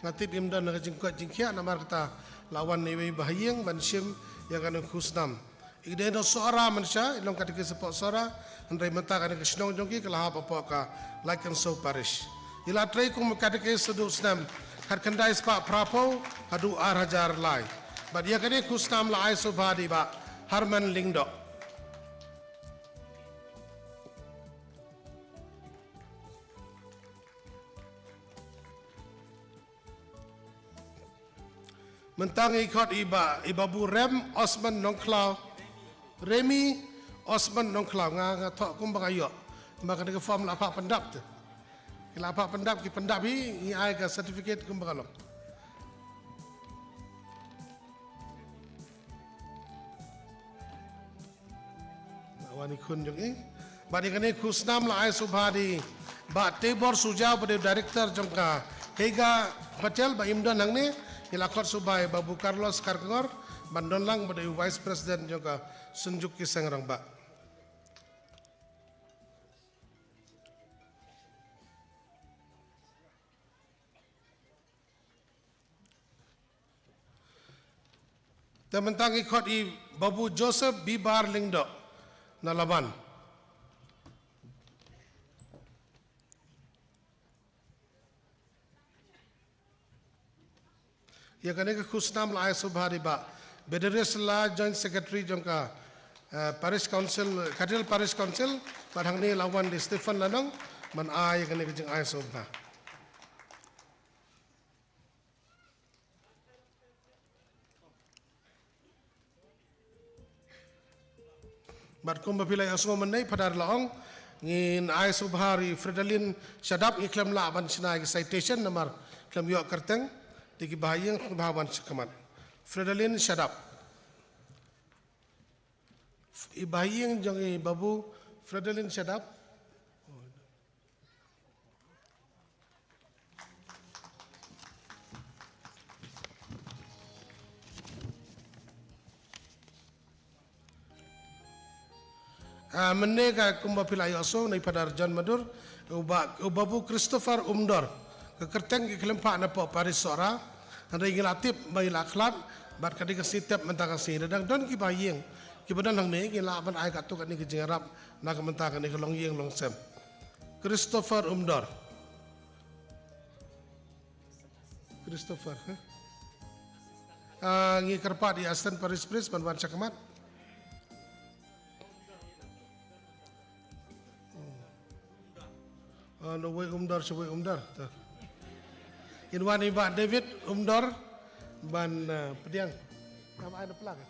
Ngatib imdan nak jingkuat jingkia namar kata lawan newi bahiyang bansim yang kan khusnam. Ide no Sora mansha ilong kata ke sepok Sora andai menta kan ke snong jongki kelah apa ka like and so parish. Ila trai kum kata ke sedu snam had kandai spa prapo hadu hajar lai. But dia kan khusnam lai subha di ba Harman Lingdo. Mentang ikut ibabu Rem Osman Nongklau Remi Osman Nongklau nga thok kum bangayo maka ke form la pak pendap tu la pak pendap ki pendap hi ai ka certificate kum bangalo wani kun jong badi kane khusnam la ai subhadi ba tebor sujau pada director jongka hega patel ba imdan nang ni Ilakot Subai Babu Carlos Karkengor Bandon lang pada Vice President juga Sunjuk Kisang Rangba. Tementang ikut I Babu Joseph Bibar Lingdo Nalaban. Ya kan ke khusnam la subhari ba Bedres la Joint Secretary jongka Parish Council Cathedral Parish Council padang ni lawan di Stephen Lanong man ai kan ke jeng ai subha Mat kum bapilai asmo menai padar laong ngin ai subhari Fredalin Shadap iklam la ban sinai citation nomor klam yo kerteng Tiki bahayang bahawan sekamat. Fredalin shut up. Bahayang jangan babu Fredalin shut up. Menega kumba pilai aso nai padar John Madur babu Christopher Umdor kekerteng ke kelempak napa Paris Sora andai ngelatip bai laklat bat kadi ke sitep mentang kasi redang don ki bayeng ki badan lang ne ki la ban ai ka tu kan ni ke jengarap na ke mentang ni ke long yeng long sem Christopher Umdor Christopher ngi kerpat di Aston Paris Press ban ban cakamat no way Umdor sewe Umdor Inwan Iba David Umdor ban pediang apa ada pelang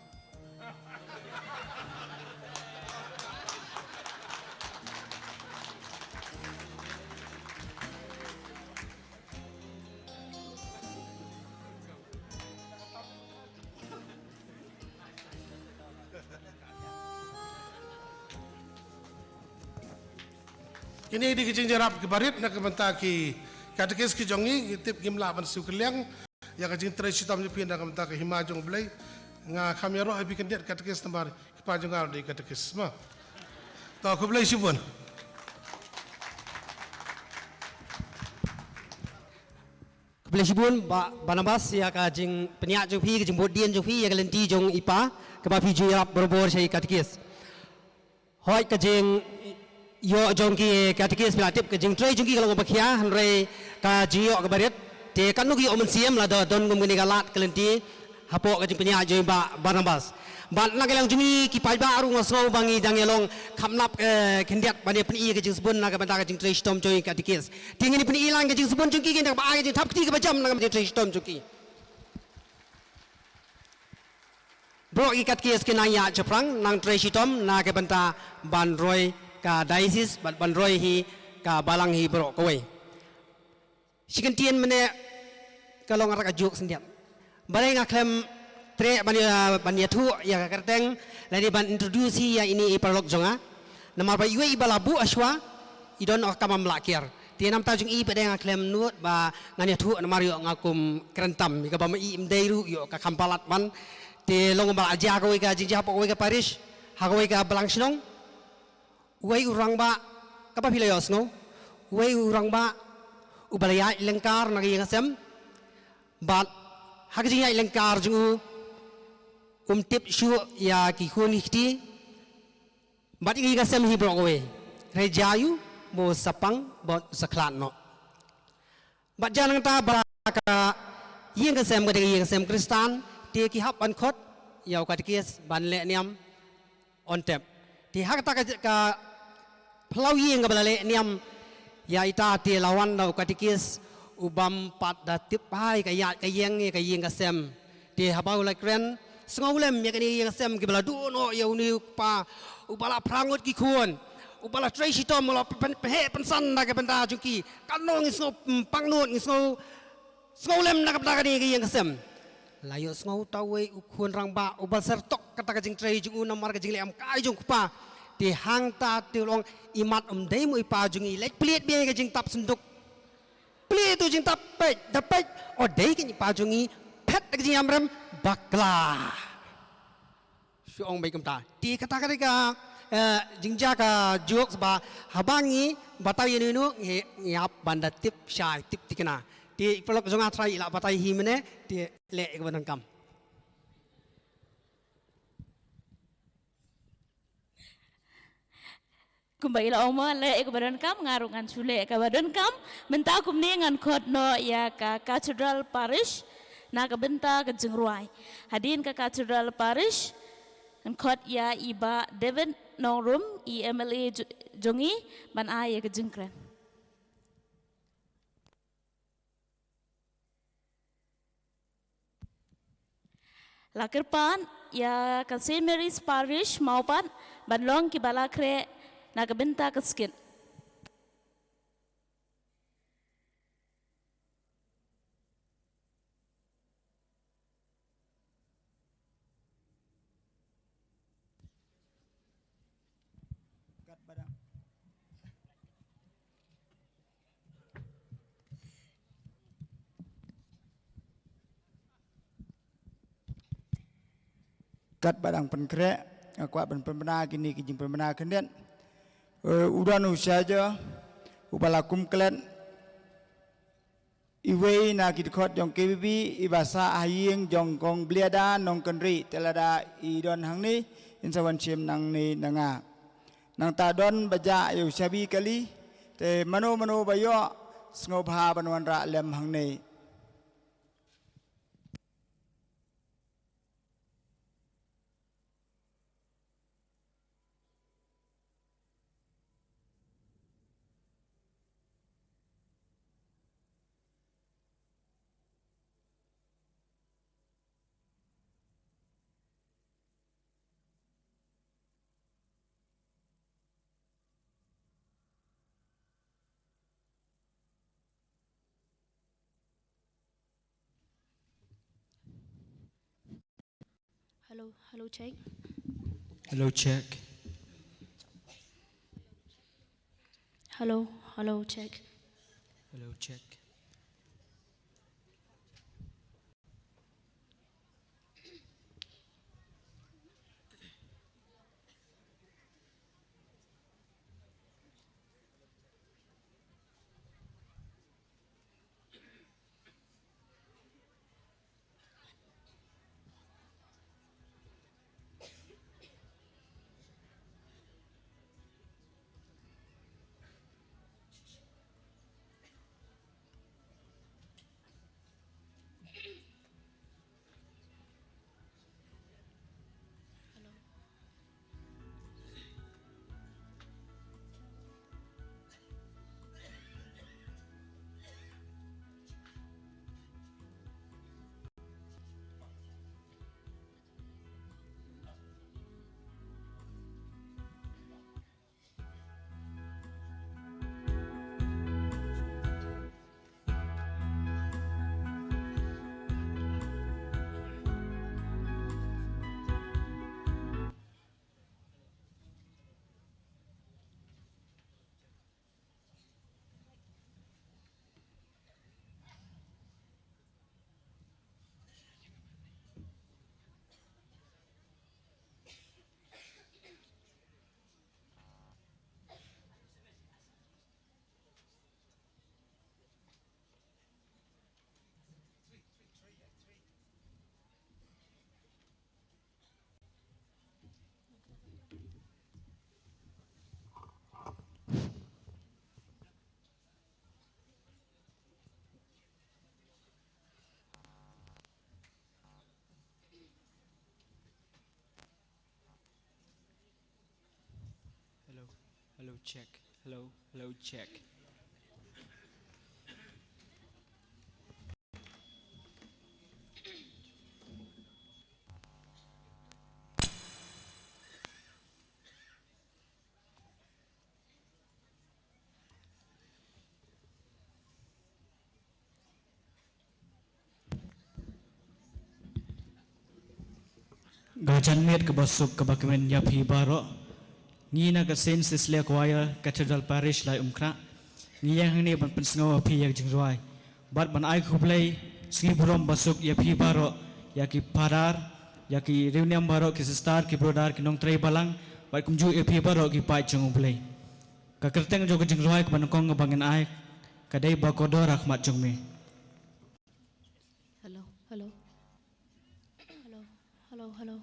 Ini di kecing jarap kebarit nak mentaki katekes ki jongi tip gimla ban sukliang ya kajing tre sitam je pindah kam ta ke himajong blai nga kamero abi kendet katekes tambar ki pajongar di katekes ma ta ko blai sibun Boleh sibun Barnabas ya kajing penyak jong pi kajing bodian jong pi ya kalenti jong ipa ke ba pi jurap berbor sai katekes hoi kajing yo jong ki katekes pilatip kajing tre jong ki kalau bakia hanre ka jio ke barit te kanu ki omen siem la don ngumuni galat kalenti hapok kajing penyak jong ba Barnabas bat na kelang jumi ki pai baru ngaso bangi dangelong khamnap kendiat bani peni kajing sebun na ka banta kajing tre stom jong katekes tingini peni ilang kajing sebun jong ki kendak ba kajing thap ki ka bajam na kajing tre stom jong ki bro ikat kies ke naya ceprang nang tre stom na ka banta ban roy ka diocese ban roi hi ka balang hi bro kowe sikan tien mene kalong rak ajuk sendiam bareng aklem tre ban thu ya kerteng lani ban introduce hi ya ini iparlok jonga namar ba iwe ibalabu aswa idon akam melakir tienam tajung i pedeng aklem nuot ba ngania thu namar yo ngakum kerentam ka ba i imdeiru yo ka kampalat ban te long ba aja kowe ka jinja kowe ka parish ha kowe ka balang sinong uai urang ba kapa pilayos no uai urang ba ubalaya ilengkar nagi ngasem bat hagjinya ilengkar jungu tip shu ya ki khun hiti bat ngi ngasem hi bro kowe rejayu bo sapang bot saklan no bat janang ta baraka yeng ngasem ka yeng ngasem kristan te ki hap an khot yaw katikis ban le niam on tap ti hak ta ka plau yeng ka balale niam ya ita te lawan daw katikis ubam pat da tip hai ka ya ka yeng ni ka yeng ka sem te habau la kren sngolem ya ka ni yeng sem ki bala du no yaw ni pa ubala prangot ki khon ubala tracy tom lo pen he pensan da ka benda jungki kanong isno pangnut isno sngolem na ka da ka ni ka yeng ka sem layo ngau tawe ukun rang ba ubal sertok kata kajing trai jung una mar kajing le am kai jung pa ti hang ta ti long imat dei mu ipa jung i lek pliet be kajing tap sunduk pliet tu jing tap pe dapat o dei ki pa jung i phet kajing amram bakla syong bai kum ta ti kata kata ka jingja ka jok ba habangi batau yenu nu ngap banda tip syai tip tikena ti pelok zonga trai la batai hi mene ti le ke banang kam Kumbai la oma le ke badan kam ngarungan sule ke badan kam menta kum ni ngan khot no ya ka Cathedral Parish na ka benta ke jengruai hadin ka Cathedral Parish ngan khot ya iba David Nongrum EMLA jongi ban ai ke jengkren Lakirpan ya ka St. Mary's Parish maupan banlong ki balakre na kabenta ka skin. kat badang penkre kuat penpena kini kijing penpena kendian udan usaja ubalakum klan iwe na kidkhot jong KBB ibasa aying jong kong bliada nong kenri telada idon hangni insawan sim nang ni nanga nang tadon baja yu sabi kali te mano bayo snobha banwan ra lem hangni Hello, check. Hello, check. Hello, check. Hello, check. Hello, check. Hello, hello, check. Gajan met ke basuk ke bakmen ya phi baro ngi na ka Saint Cecilia Choir Cathedral Parish lai umkra ngi yang ni ban pensngo phi yak jingroi bat ban ai khublei singi burom basuk ya phi baro ya ki parar ya ki reunion baro ki star ki brodar ki nong trei balang bat kumju ya phi baro ki pai chung blei ka kerteng jo ke jingroi ban kong bangen ai kadai bakodor rahmat jungme. Hello, hello. Hello, hello, hello.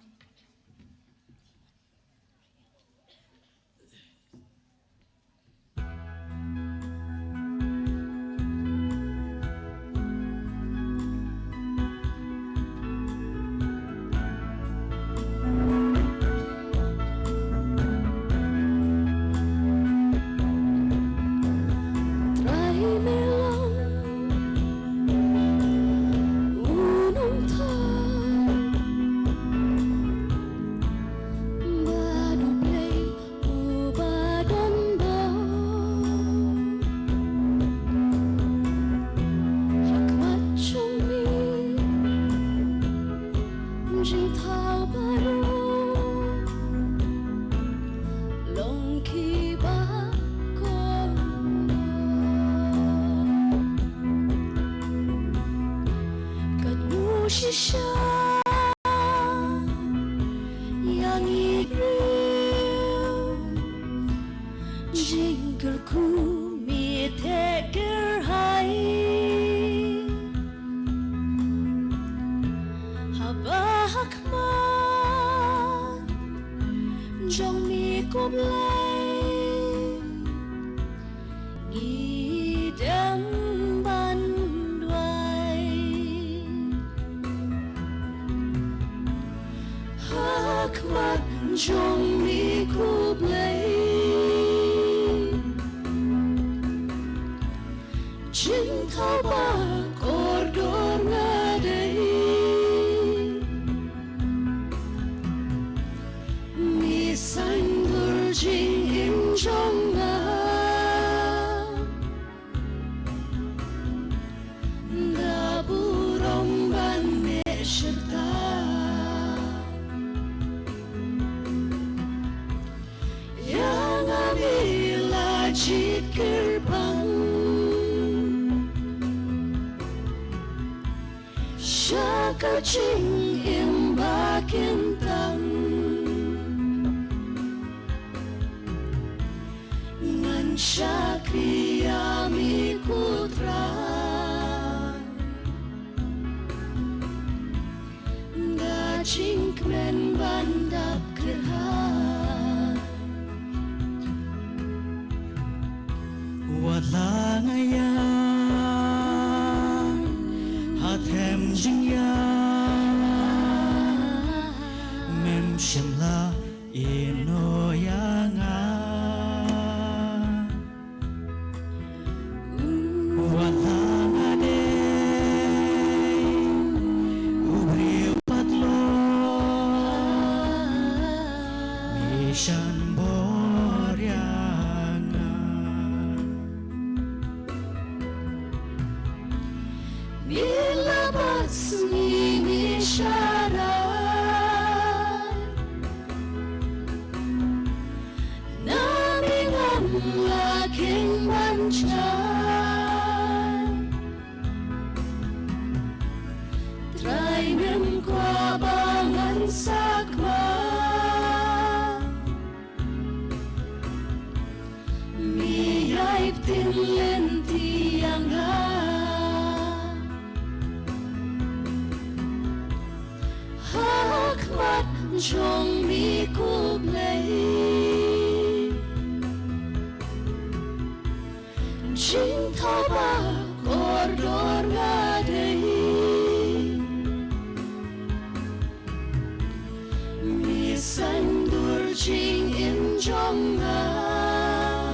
Sandur jing in jonga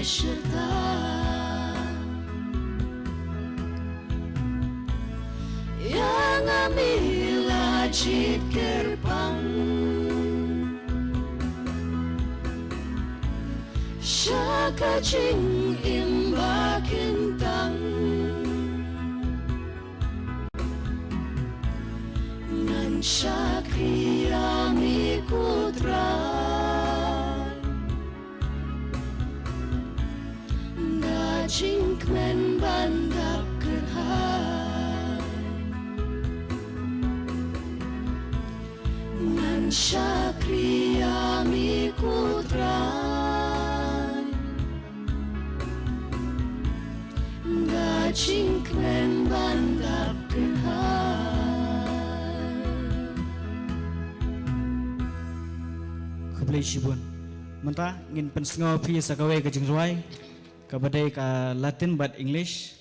beserta yang ambil ajit gerbang Syaka jing imba kintang Nan syakri ami kutra Da jing kmen bandak gerhai Nan syakri ami kutra Jingkmen bandap gerhai Kublai Shibun Menta ngin pensngo pi sakawe ke jingruai ka badai ka Latin but English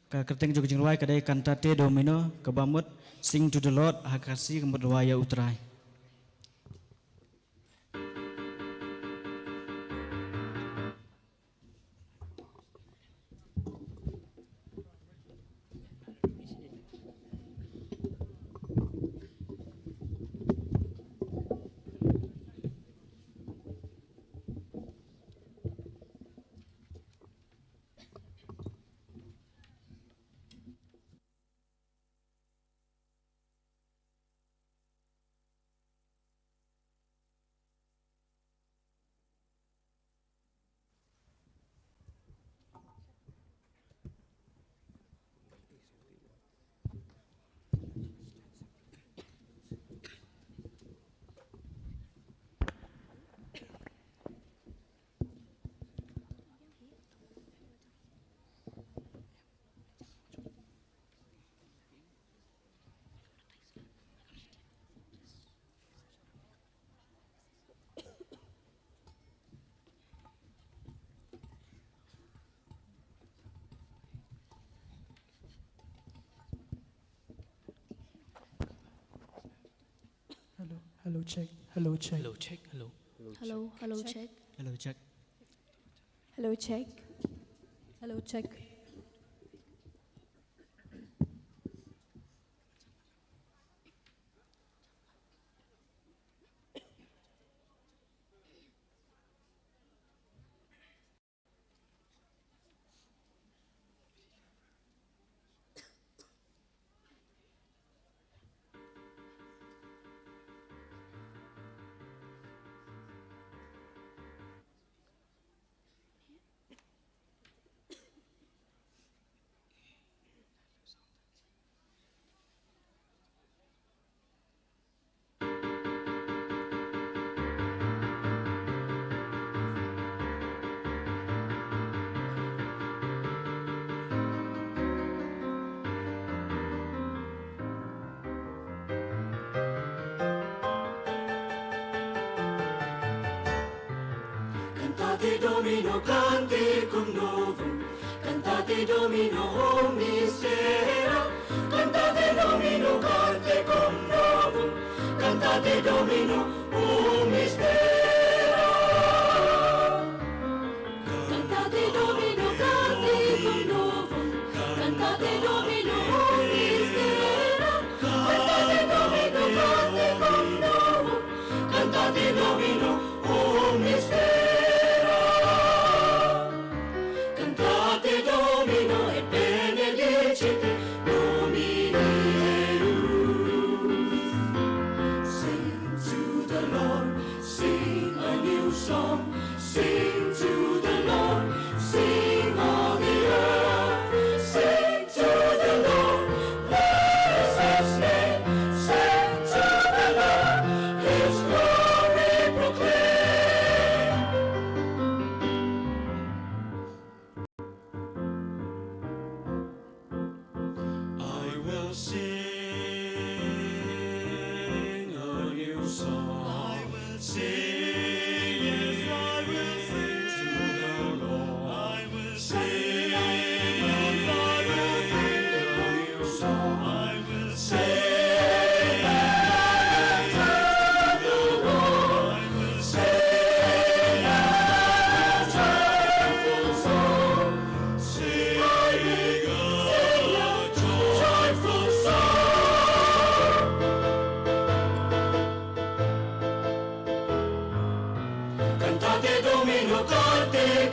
ka kerteng jog jingruai ka dai kantate domino ka bamut sing to the Lord hakasi kemut waya utrai Hello, check. Hello, check. Hello, check. Hello. Hello, hello check. Hello check Hello check. Hello check. Cantate Domino, cante cum novum, cantate Domino, o mistera. Cantate Domino, cante cum novum, cantate Domino, o mistera. Cantate Domino, cante cum novum, cantate Domino, o mistera. Cantate Domino, cante cum novum, cantate Domino, o mistera. Cantate Domino et benedicite Domini eius. Sing to the Lord, sing a new song. Sing to the Lord, sing all the earth. Sing to the Lord, bless His name. Sing to the Lord, His glory proclaim. I will sing a new song. I will sing, yes, I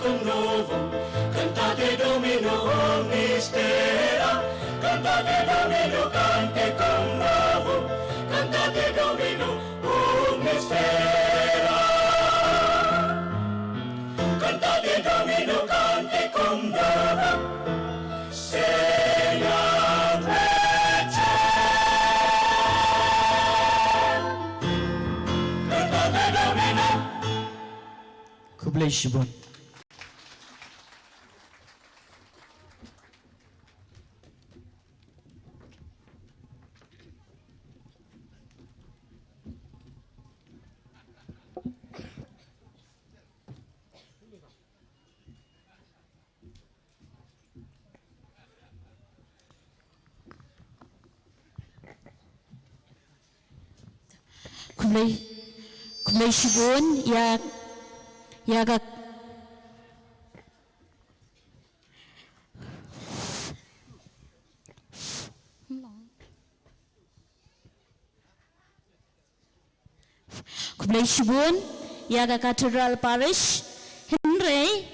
cum novum, cantate Domino mistera, cantate Domino cante cum novum, cantate Domino mistera, cantate Domino cante cum novum, Segnam cantate Domino. Kublai Shibon. Kublai Shibun ya ga Kublai Shibun ya ga Cathedral Parish Henry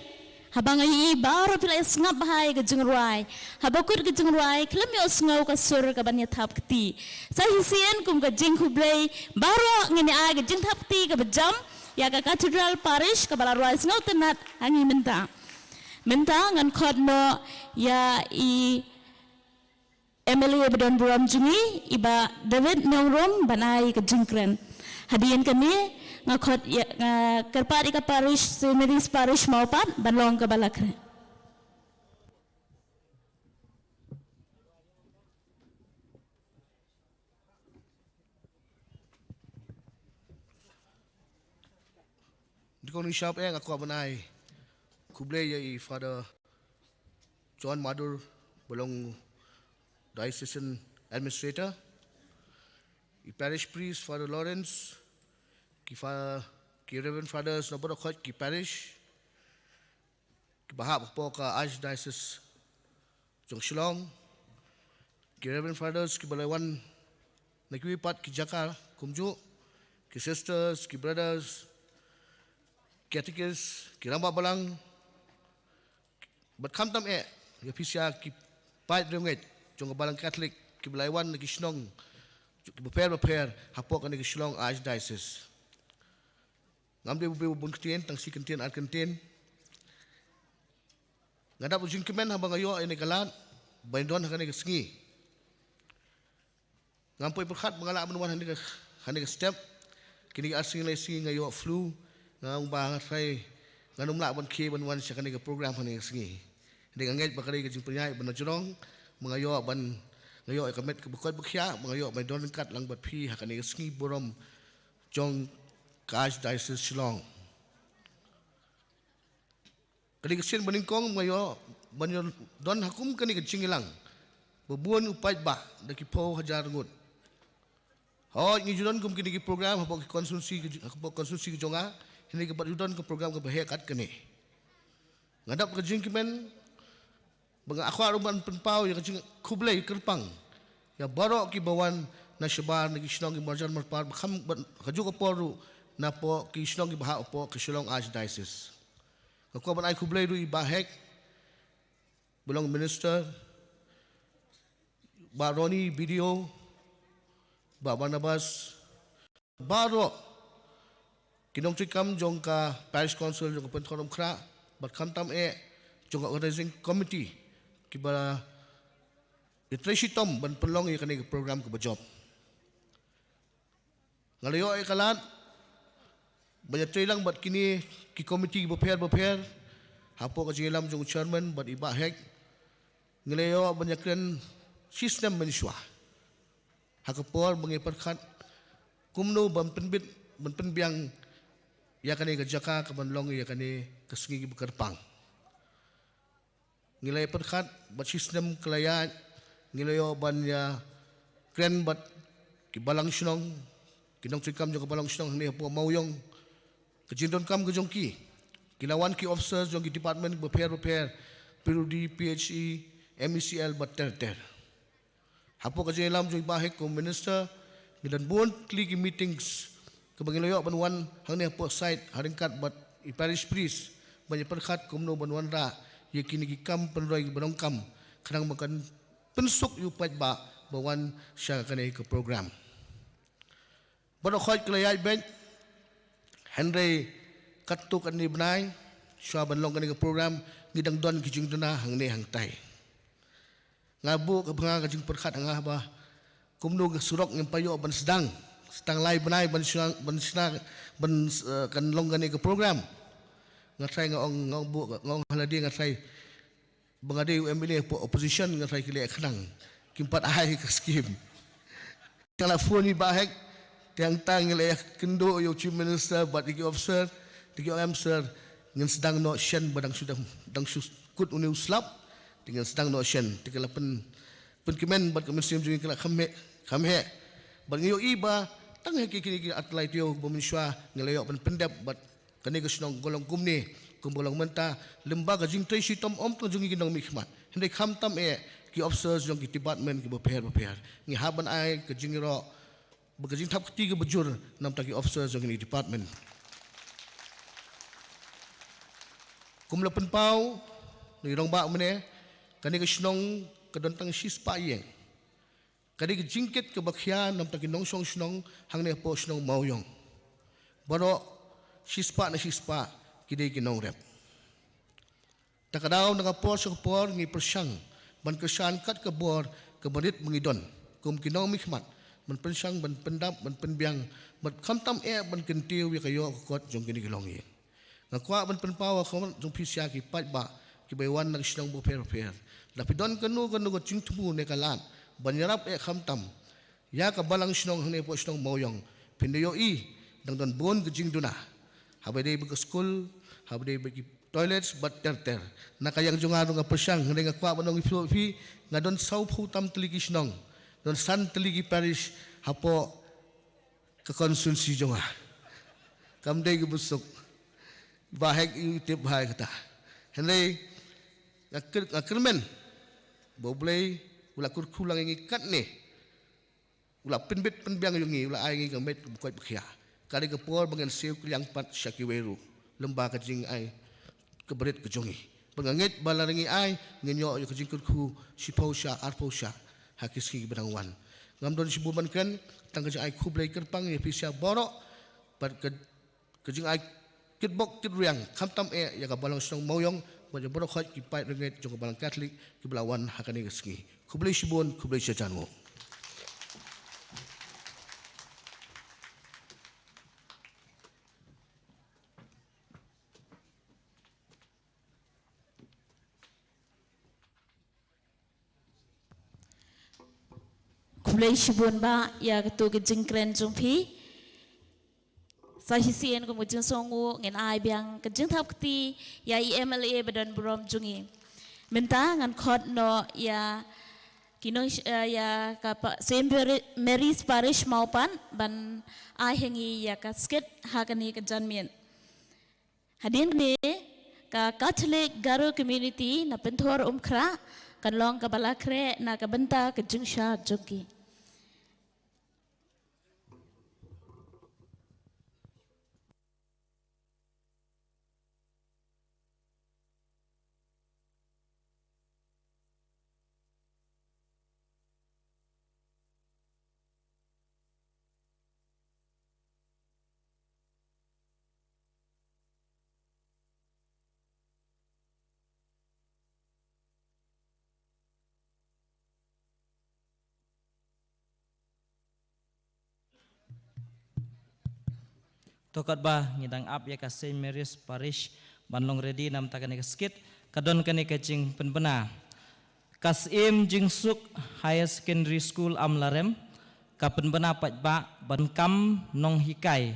habang ay baru pila sngap bahai ke jengruai habakut ke jengruai kelam yo sngau ka sur ka banya thap kti sa hisien kum ka jeng Kublai baru ngene ai ke jeng thap kti ka bejam ya ka Cathedral Parish ka balarwai sngau tenat angi menta ngan khot no ya i Emily Bedon Buram Jungi iba David Nyongrom banai ke jengkren hadian kami ngakot kerpari ka parish St. Parish maupat banlong ka balakre. Di ko ni shop ako abanay Kublai ay Father John Madur belong diocesan administrator, i parish priest Father Lawrence, ki Reverend Fathers na Borokot ki parish, ki bahap po ka Archdiocese Jong Shillong, ki Reverend Fathers ki Balaiwan nagwipat ki Jakar Kumju, ki sisters, ki brothers, catechists, ki Ramba Balang, but kamtam ya pisya ki pait runget jong Balang Catholic ki Balaiwan na ki Shnong, ki beper hapok ka ni ki Shillong Archdiocese. Ngambil bubun ketien, tang si ketien at ketien. Ngadap ujung kemen habang ayo ini kalat, baindon hakane kesengi. Ngampoi berkat mengalak menuan hani ke step, kini asing lesi ngayo flu, ngang bangat rai, nganum lak ban ke menuan syakane ke program hani kesengi. Dengan ngait bakari ke jumpenyai benajurong, mengayo ban ngayo kamet ke bukot bekhya, mengayo baindon kat lang bat pi hakane kesengi borom jong Archdiocese Shillong. Kali kesin beningkong ngayo banyo don hakum kani kecinggilang. Bebuan upai bah daki po hajar ngut. Ho ngijudon kum kini program habok konsumsi ke jonga ini ke badudon ke program ke bahekat kani. Ngadap ke jingkimen bang aku aruban penpau ya kecing Kublai kerpang. Ya barok ki bawan na syabar nagi Shillong ki marjan marpar kham kaju ko poru na po ki Shillong ki baha po ke Shillong Archdiocese. Aku ban ai Kublai du ibahek belong minister Baroni video Barnabas baro kinong cikam jong ka parish council jong pentonom kra bat kamtam jong organizing committee ki bara Tracy Tom ban pelong ya kani program ke job. Ngalayo kalat banyak trailang bat kini ki committee beper hapo ka jilam jong chairman bat ibahek ngelayo banyak kren sistem maniswa hakapor mengiperkat kumno ban penbiang ya kani ka jaka ka banlong ya kani kesengi bekerpang ngelayo perkat bat sistem kelayat ngelayo ban ya kren bat ki balang Shillong kinong trikam jong balang Shillong ni hapo mauyong kejindon kam ke jongki kilawan ki officers jongki department beper PhD PHE MECL bater hapo ka jelam jong bahek ko minister gidan buon kli meetings ke bangiloyo banwan hangni hapo site haringkat bat i parish priest banyak perkat kumno banwan ra yakini kam penroi banong kam kadang makan pensuk yu pat ba bawan sya kanai ke program bodo khoi klayai ben Henry katuk ani benai sya banlong kanai ke program ngidang don kijing duna hang ne hang tai ngabu ke banga kijing perkat angah ba kumno ke surok ngem payo ban sedang lai benai ban kan long kanai ke program ngatrai ngong bu ngong haladi ngatrai bangade UMLA opposition ngatrai kile khnang kimpat ai ke skim kala phone bahek tiang tang le kendo yo chief minister but the officer the officer ngin sedang no shen badang sudah dang kut uni uslap dengan sedang no shen tikala pen kimen bat kemensiam jungi kala khamhe bat yo iba tang heki kini atlai tio bomiswa ngeleyo pendap bat kani kesnong golong kumni kumbolong menta lembaga jing trai sitom om tu jungi ginong mikmat hendai kham tam ki officers jong ki department ki beper ngi haban ai ke jing ro bagajing thap ti ke bujur nam ta ki officers jong ni department kumla pen pau ni rong ba mene kani kesnong kedontang sispa yeng kani ke jingket ke bakhya nam ta ki nong song snong hangne po snong mauyong baro sispa na sispa kidai kinong rep. Takadaw nakapor sa kapor ngi persyang ban kesan kat kabor keberit mengidon kum kinong mikmat ban persyang ban pendap ban penbiang ban kamtam ban kentiu ya kayo kot jong kini kilongi. Ngakwa ban penpawa kom jong pisya ki pat ba ki baywan nag sinong bo per lapidon kanu ko cingtumu ne kalan ban yarap kamtam ya ka balang sinong hne po sinong moyong pindayo dang don bon gejing duna habade bag school habade bagi toilets but ter nakayang jungaro nga persyang nga kwa banong ifi nga don sau phutam teligi snong don san teligi parish hapo ka konsulsi jonga kamde gi busuk bahek itip bahai kata henai akermen boblei ula kurkulang ngi kat ne ula penbit penbiang yungi ula ai ngi gamet bukai bakhya kali ke por bangan siu yang pat syakiweru lembaga jing ai keberit kejongi pengangit balarangi ai ngenyo yo kejing kurku sipausha arpausha hakiski berangwan ngamdon sibuman kan tang kejing ai kublai kerpang ye pisya borok pat kejing ai kitbok kitriang kamtam ya ka balang snong moyong baja borok khot ki pai renget jong balang katolik ki belawan hakani keski kublai sibun kublai syajanwo Kulai shibun ba ya ketu ke jingkren jumpi sahisian ko mujung songu ngen ai biang ke jing thap kti ya IMLA badan brom jungi minta ngan khot no ya kinong ya ka Saint Mary's Parish maupan ban ai hengi ya ka sket hakani ke janmien hadin ne ka Catholic Garo community na penthor umkra kan long ka balakre na ka benta ke jing sha jogi Tokat ba ngidang ap ya ka Saint Mary's Parish banlong ready nam ta kani skit kadon kani kecing penbena Kasim Jingsuk Higher Secondary School Amlarem ka penbena pat ba ban kam nong hikai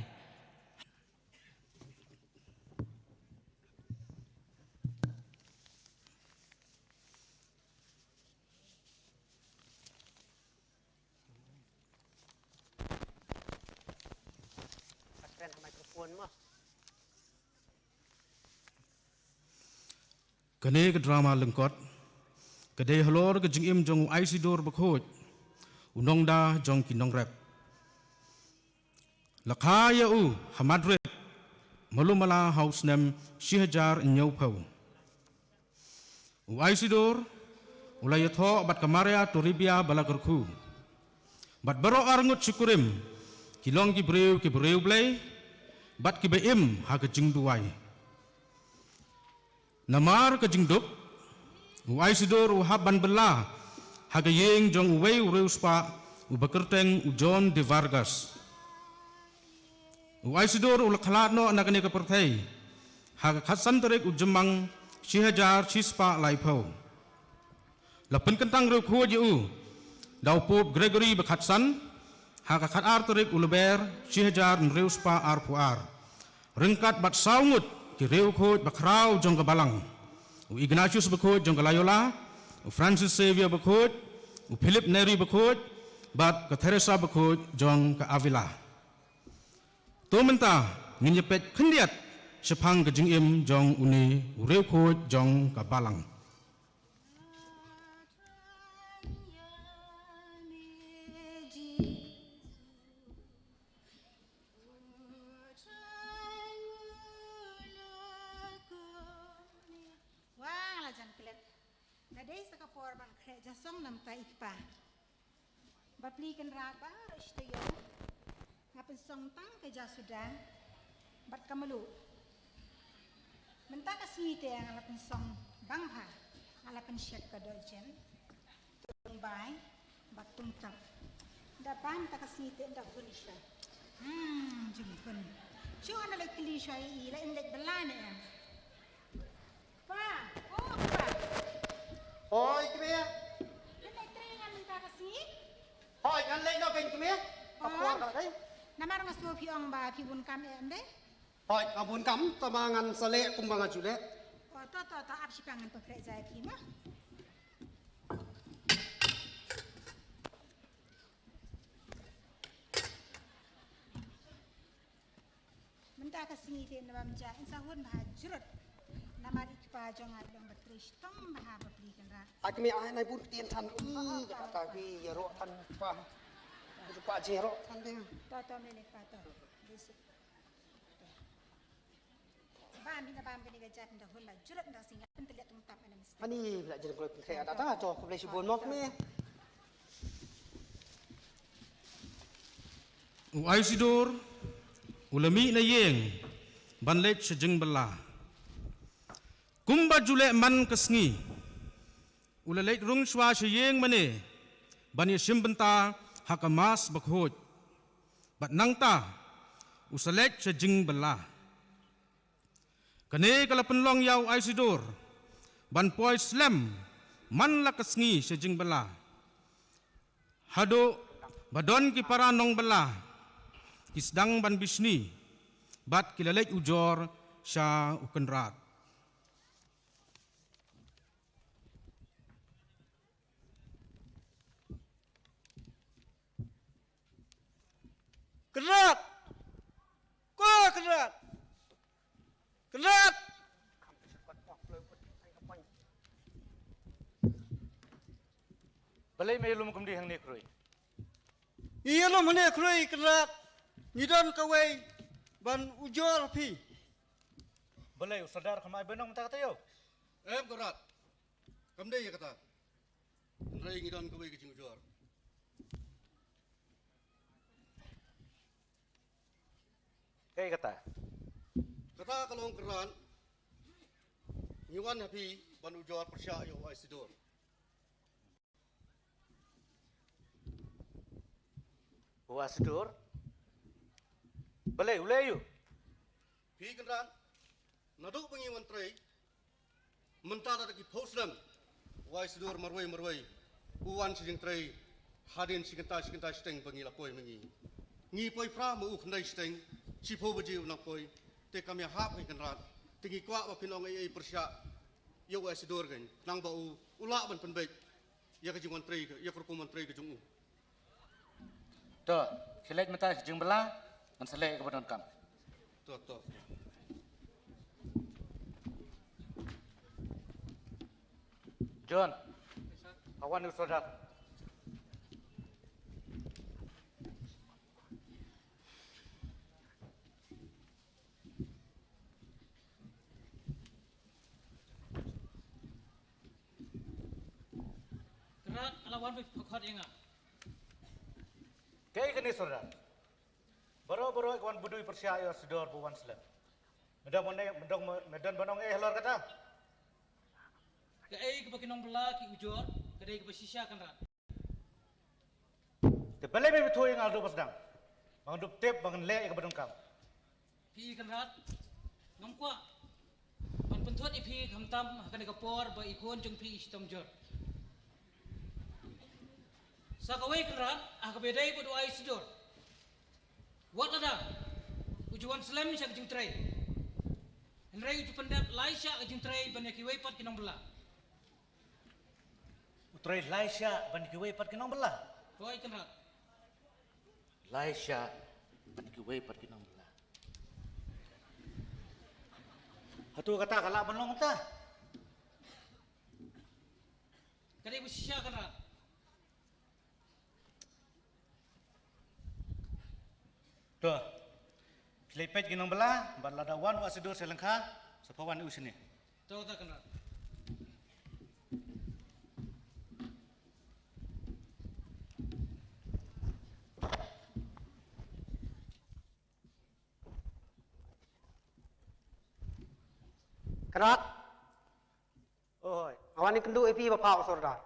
Kene ke drama lengkot, kede halor ke jing im jong aisidor bakhoj, unong da jong kinong rep. Lakhaya hamadret, malumala house nem Shihajar Nyopau. Aisidor, ulayatho bat kamaria toribia balagarku. Bat baro arngut syukurim, kilong ki breu blay, bat ki beim ha kejing duai. Namar kejing duk, Aisidor uhaban bela, ha kejing jong uwei ureuspa, ubakerteng ujon de Vargas. Aisidor ulakhalatno anakani kaperthai, ha khasan tarik ujemang Shihajar Chispa Laipau. Lapan kentang reu khuwa jiu, Dau Pope Gregory Bekhatsan, haka khat artorik uleber, Shihajar Nreuspa Arpuar. Rengkat bat saungut, ki reu khoj bakrau jong kebalang. Ignatius bekhoj jong Layola, Francis Xavier bekhoj, Philip Neri bekhoj, bat ke Teresa bekhoj jong ke Avila. To menta nginyepet kendiat sepang kejing im jong uni ureu khoj jong kebalang. Jasong nam ta ikpa bapli kan raba rishtayo ngapen song tang ke jasuda bat kamalu menta kasite ang alapen song bangha alapen syek kadojen bai bat tungtap da pam ta kasite ndak kulisha jumpen chu ana lek kulisha I la indek belane pa Oi, kemia. Hoi, kan lek no ken kemia. Apa dak dai? Namar ngasu pi ong ba pi bun kam em de. Hoi, abun kam tamangan sale kumbangan jule. Oh, to ap sipangan pekre jai pi mah. Menta kasini te nabam ja insahun bah jurut. Namar ikpa jong adong betrish tong bah bapli kan ra. Ai kemia ai nai pun tien tan. Kata ki ya ro tan pa. Pak je ro tan de. To melek pa to. Besok. Bam bina bam kini gajat ndak hola jurut ndak singa pentelet tungtap ana mesti. Ani bila jadi kalau pikir ada tak to ko boleh sibun mok me. Aisidor ulami na yeng banlet sejeng bela. Kumba jule man kesngi. Ulalet rung shwa sheyeng mane. Bani shimbenta hakamas bakhoj. Bat nangta usalet sejeng bela. Kane kala penlong yau Aisidor ban poi slam man la kesngi sejeng bela. Hado badon ki para nong bela. Kisdang ban bisni bat kilalet ujor sya ukenrat. Kerat. Ko kerat. Kerat. Balai mai lum kumdi hang ni kroi. Iya lo mene kroi kerat. Nidon kawai ban ujor pi. Balai sadar khamai benong mata kata yo. Kerat. Kamde ya kata. Rai ngidon kawai kejing ujor. Kayak kata. Kata kalau keran, nyuan happy ban ujor persya yo Aisidor. Aisidor. Balai ulai yo. Pi keran, naduk pengiwan tray, mentara lagi poslam, Aisidor marwai, uwan sijing tray, hadin sikenta steng pengilapoi mengi. Ngi poi pra mu ukhnai steng. Cipo bajiu nak poi, te kami hap ikan rat, tinggi kuat apa pinong ai persya, ya Aisidor kan, nang bau ulak ban penbaik, ya kejuan tray, ya perkuman tray kejungu. To, selek mata jeng bela, dan selek kebenaran kam. To. John, awan usodar. wan khot inga. Kayak gini saudara. Baru-baru kawan budui percaya sedor buwan selam. Medan banong lor kata. Kayak ke pakinong bela ki ujor, kadai ke sisya kan rat. Tebale me betul yang aldo pasdang. Bang dup tep bang le ke badong kam. Pi kan rat. Ngam kwa. Pan pentot ipi kamtam akan ke por ba ikon jeng pi istom jor. Sakawai kan rat, bedai bodo ai sedor. Wat ada. Ujuan selam ni syak jeng tray. Henry uju pendat laisya ke jeng tray banyak kiwai pat kinong bela. Utrai Laisha ban kiwai pat kinong bela. Koi kan rat. Laisha ban kiwai pat kinong bela. Hatu kata kalak banong ta. Kadai bersisya kan rat. Tuh. Selepet kinong bela, balada wan wa sedur selengka, sepawan usini. Tahu tak kan rat. Kerat, Oi, awan ni kendu epi bapak saudara.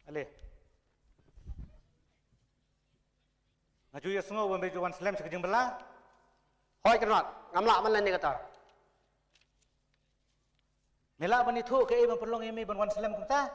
ale. Ngaju ya semua bambe juan selam sekejeng bela. Hoi kerat, ngamlak man ni kata. Mela bani thu ke ban perlong emi ban wan selam kumta.